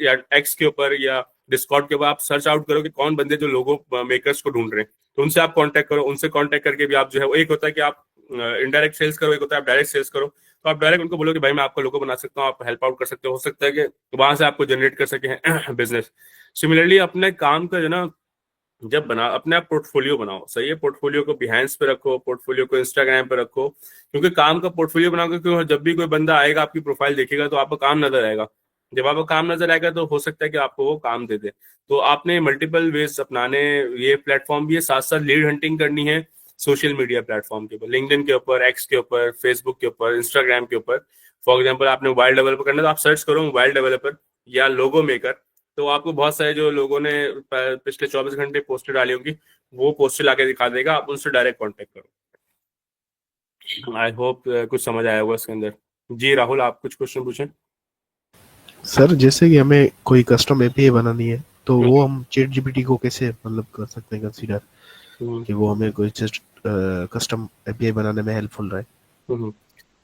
या एक्स के ऊपर या डिस्कॉर्ड के ऊपर आप सर्च आउट करो कि कौन बंदे जो लोगो मेकर्स को ढूंढ रहे हैं, तो उनसे आप कांटेक्ट करो। उनसे कांटेक्ट करके भी आप जो है वो, एक होता है कि आप इनडायरेक्ट सेल्स करो, एक होता है आप डायरेक्ट सेल्स करो। तो आप डायरेक्ट उनको बोलो कि भाई मैं आपका लोगो बना सकता हूँ, आप हेल्प आउट कर सकते हो सकता है कि वहां से आपको जनरेट कर सके बिजनेस। सिमिलरली अपने काम का जो ना, जब बना अपने आप पोर्टफोलियो बनाओ, सही है, पोर्टफोलियो को बिहाइंस पे रखो, पोर्टफोलियो को इंस्टाग्राम पे रखो, क्योंकि काम का पोर्टफोलियो बनाओगे क्योंकि जब भी कोई बंदा आएगा आपकी प्रोफाइल देखेगा तो आपका काम नजर आएगा। जब आपका काम नजर आएगा तो हो सकता है कि आपको वो काम दे दे। तो आपने मल्टीपल वेज अपनाने, ये प्लेटफॉर्म भी है, साथ साथ लीड हंटिंग करनी है सोशल मीडिया प्लेटफॉर्म के ऊपर, लिंक्डइन के ऊपर, एक्स के ऊपर, फेसबुक के ऊपर, इंस्टाग्राम के ऊपर। फॉर एग्जाम्पल आपने मोबाइल डेवलपर करना है तो आप सर्च करो मोबाइल डेवलपर या लोगो मेकर, तो आपको बहुत सारे जो लोगों ने पिछले 24 घंटे पोस्टर डाली होंगी वो पोस्टर लाके दिखा देगा, आप उनसे डायरेक्ट कांटेक्ट करो। आई होप कुछ समझ आया होगा इसके अंदर। जी राहुल, आप कुछ क्वेश्चन पूछें। सर जैसे कि हमें कोई कस्टम एपीआई बनानी है तो वो हम चैट जीपीटी को कैसे मतलब कर सकते हैं कंसीडर कि वो हमें कोई जस्ट कस्टम एपीआई बनाने में हेल्पफुल रहे?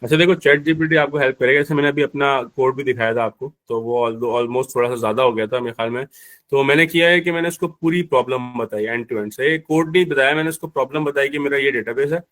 अच्छा देखो, चैट जीपीटी आपको हेल्प करेगा, जैसे मैंने अभी अपना कोड भी दिखाया था आपको, तो वो ऑलमोस्ट थोड़ा सा ज्यादा हो गया था मेरे ख्याल में। तो मैंने किया है कि मैंने उसको पूरी प्रॉब्लम बताई एंड टू एंड, से कोड नहीं बताया, मैंने उसको प्रॉब्लम बताई कि मेरा ये डेटाबेस है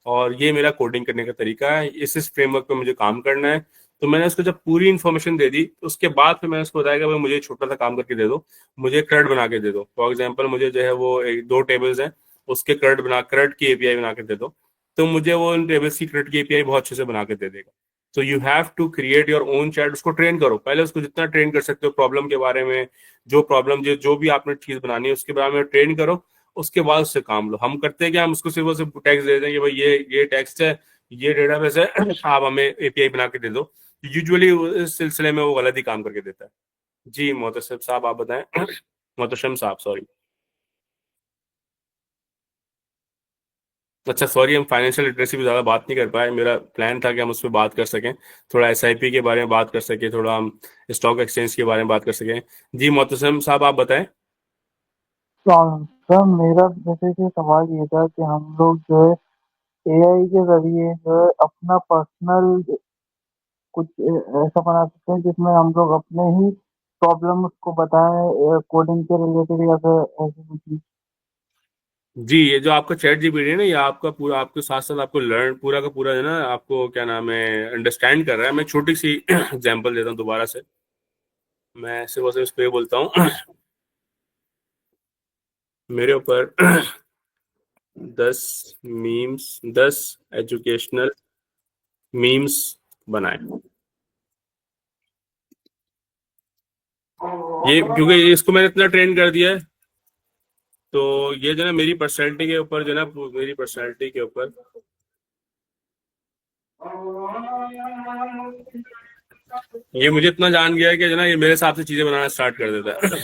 और ये मेरा कोडिंग करने का तरीका है, इस फ्रेमवर्क पे मुझे काम करना है। तो मैंने उसको जब पूरी इन्फॉर्मेशन दे दी तो उसके बाद फिर मैंने उसको बताया कि भाई मुझे छोटा सा काम करके दे दो, मुझे क्रड बना के दे दो। फॉर एग्जाम्पल मुझे जो है वो एक दो टेबल्स हैं, उसके क्रड की एपीआई बना के दे दो, तो मुझे वो उन टेबल्स की क्रड की एपीआई बहुत अच्छे से बना के दे देगा। तो you have to create your own chat, उसको ट्रेन करो पहले, उसको जितना ट्रेन कर सकते हो प्रॉब्लम के बारे में, जो प्रॉब्लम जो भी आपने चीज बनानी है उसके बारे में ट्रेन करो, उसके बाद उससे काम लो। हम करते हैं कि हम उसको सिर्फ टैक्स दे दें कि भाई ये टेक्स्ट है, ये डेटाबेस है, आप हमें एपीआई बना के दे दो। यूजुअली इस सिलसिले में वो गलत ही काम करके देता है। जी मोहतसिब साहब आप बताएं। मोहतशम साहब सॉरी। अच्छा सॉरी, हम फाइनेंशियल लिटरेसी पे ज़्यादा बात नहीं कर पाए, मेरा प्लान था कि हम उस पर बात कर सकें, थोड़ा एसआईपी के बारे में बात कर सकें, थोड़ा हम स्टॉक एक्सचेंज के बारे में बात कर सकें। जी मोहतसम साहब आप बताएं। सर मेरा जैसे कि सवाल ये था कि हम लोग जो है एआई के जरिए जो है अपना पर्सनल कुछ ऐसा बना सकते हैं जिसमें हम लोग अपने ही प्रॉब्लम उसको बताएं कोडिंग के रिलेटेड या फिर ऐसी कुछ चीज। जी, ये जो आपका चैट जीपीटी है ना, ये आपका पूरा आपके साथ साथ आपको लर्न पूरा का पूरा है ना, आपको क्या नाम है अंडरस्टैंड कर रहा है। मैं छोटी सी एग्जांपल देता हूँ दोबारा से, मैं सिर्फ और सिर्फ इस पे बोलता हूँ। मेरे ऊपर 10 मीम्स, 10 एजुकेशनल मीम्स बनाए। ये क्योंकि इसको मैंने इतना ट्रेन कर दिया है, तो ये जो है मेरी पर्सनैलिटी के ऊपर, जो है मेरी पर्सनैलिटी के ऊपर ये मुझे इतना जान गया है कि जो ना ये मेरे हिसाब से चीजें बनाना स्टार्ट कर देता है।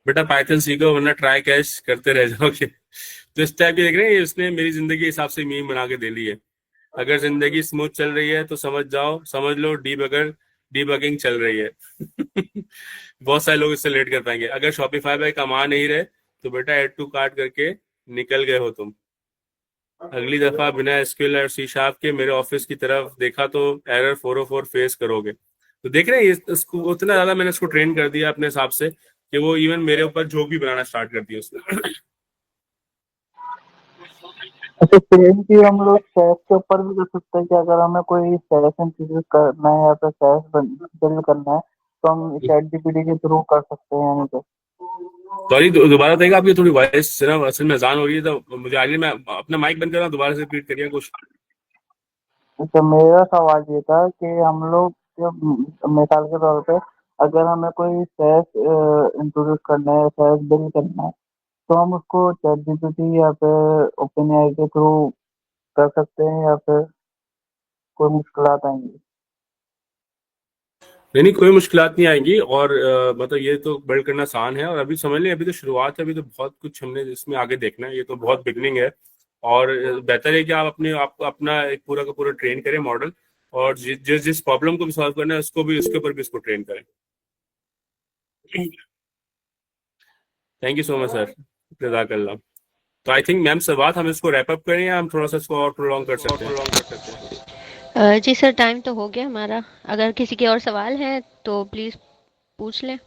बेटा पाइथन सीखो वरना ट्राई कैश करते रह जाओगे। तो इस टाइप की देख रहे हैं, इसने मेरी जिंदगी के हिसाब से मीम बना के दे ली है। अगर जिंदगी स्मूथ चल रही है तो समझ लो डीबगिंग चल रही है। बहुत सारे लोग इससे रिलेट कर पाएंगे। अगर शॉपिफाई पे कमा नहीं रहे तो बेटा ऐड टू कार्ट करके निकल गए हो तुम। अगली दफा बिना एसक्यूएल और सी शार्प के मेरे ऑफिस की तरफ देखा तो एरर 404 फेस करोगे। तो देख रहे हैं इसको उतना ज्यादा मैंने इसको ट्रेन कर दिया अपने हिसाब से कि वो इवन मेरे ऊपर जोक भी बनाना स्टार्ट कर दिया उसने। अच्छा, सेम चीज हम लोग सैस के ऊपर भी कर सकते हैं कि अगर हमें कोई सैस इंट्रोड्यूस करना है या फिर सैस बिल्ड करना है तो हम चैट जीपीटी के थ्रू कर सकते हैं, यानी कि। सॉरी, दोबारा बताइएगा, आपकी थोड़ी वॉइस ना असल में अजान हो रही है तो मुझे आगे मैं अपना माइक बंद कर रहा हूँ, दोबारा से रिपीट करिए कुछ। तो मेरा सवाल ये था कि हम लोग मिसाल के तौर पे अगर हमें कोई सैस इंट्रोड्यूस करना है, सैस बिल्ड करना है, तो हम उसको चैट जीपीटी या फिर ओपनएआई के थ्रू कर सकते हैं या फिर कोई मुश्किलात आएंगी? नहीं, कोई मुश्किलात नहीं आएंगी। और मतलब ये तो बिल्ड करना आसान है, और अभी समझ लें अभी तो शुरुआत है, अभी तो बहुत कुछ हमने इसमें आगे देखना है, ये तो बहुत बिगनिंग है। और बेहतर है कि आप अपना एक पूरा का पूरा ट्रेन करें मॉडल, और जिस प्रॉब्लम को भी सॉल्व करना है उसको भी, उसके ऊपर भी इसको ट्रेन करें। Thank you so much sir, जज़ाकल्लाह। तो आई थिंक मैम से बात हम इसको रैप अप करें या हम थोड़ा सा इसको और प्रोलॉन्ग कर सकते हैं? जी सर, टाइम तो हो गया हमारा। अगर किसी के और सवाल हैं तो प्लीज़ पूछ लें।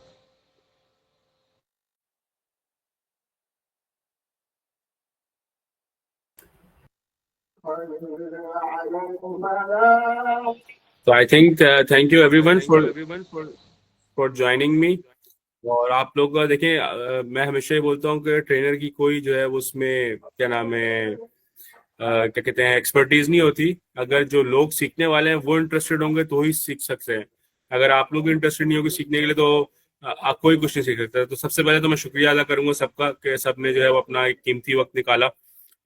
तो I think thank you everyone for joining me. और आप लोग देखें, मैं हमेशा ही बोलता हूँ कि ट्रेनर की कोई जो है उसमें क्या नाम है, क्या कहते हैं, एक्सपर्टीज नहीं होती। अगर जो लोग सीखने वाले हैं वो इंटरेस्टेड होंगे तो ही सीख सकते हैं। अगर आप लोग इंटरेस्टेड नहीं होंगे सीखने के लिए तो आप कोई कुछ नहीं सीख सकता। तो सबसे पहले तो मैं शुक्रिया अदा करूंगा सबका कि सबने जो है वो अपना एक कीमती वक्त निकाला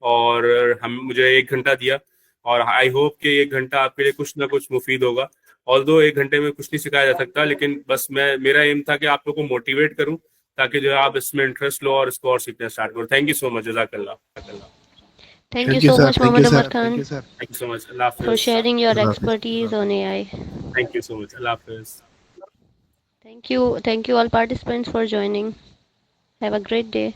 और हम मुझे 1 घंटा दिया। और आई होप कि 1 घंटा आपके लिए कुछ ना कुछ मुफीद होगा। ऑल्दो 1 घंटे में कुछ नहीं सिखाया जा सकता, लेकिन बस मेरा एम था कि आप लोग को मोटिवेट करूं ताकि जो है आप इसमें इंटरेस्ट लो और इसको और सीखना स्टार्ट करो। थैंक यू सो मच, जज़ाकल्लाह। Thank you so much, Mohammad Umar Khan, Thank you so much. Allah for Hafiz. sharing your expertise on AI. Thank you so much. Allah Hafiz. Thank you all participants for joining. Have a great day.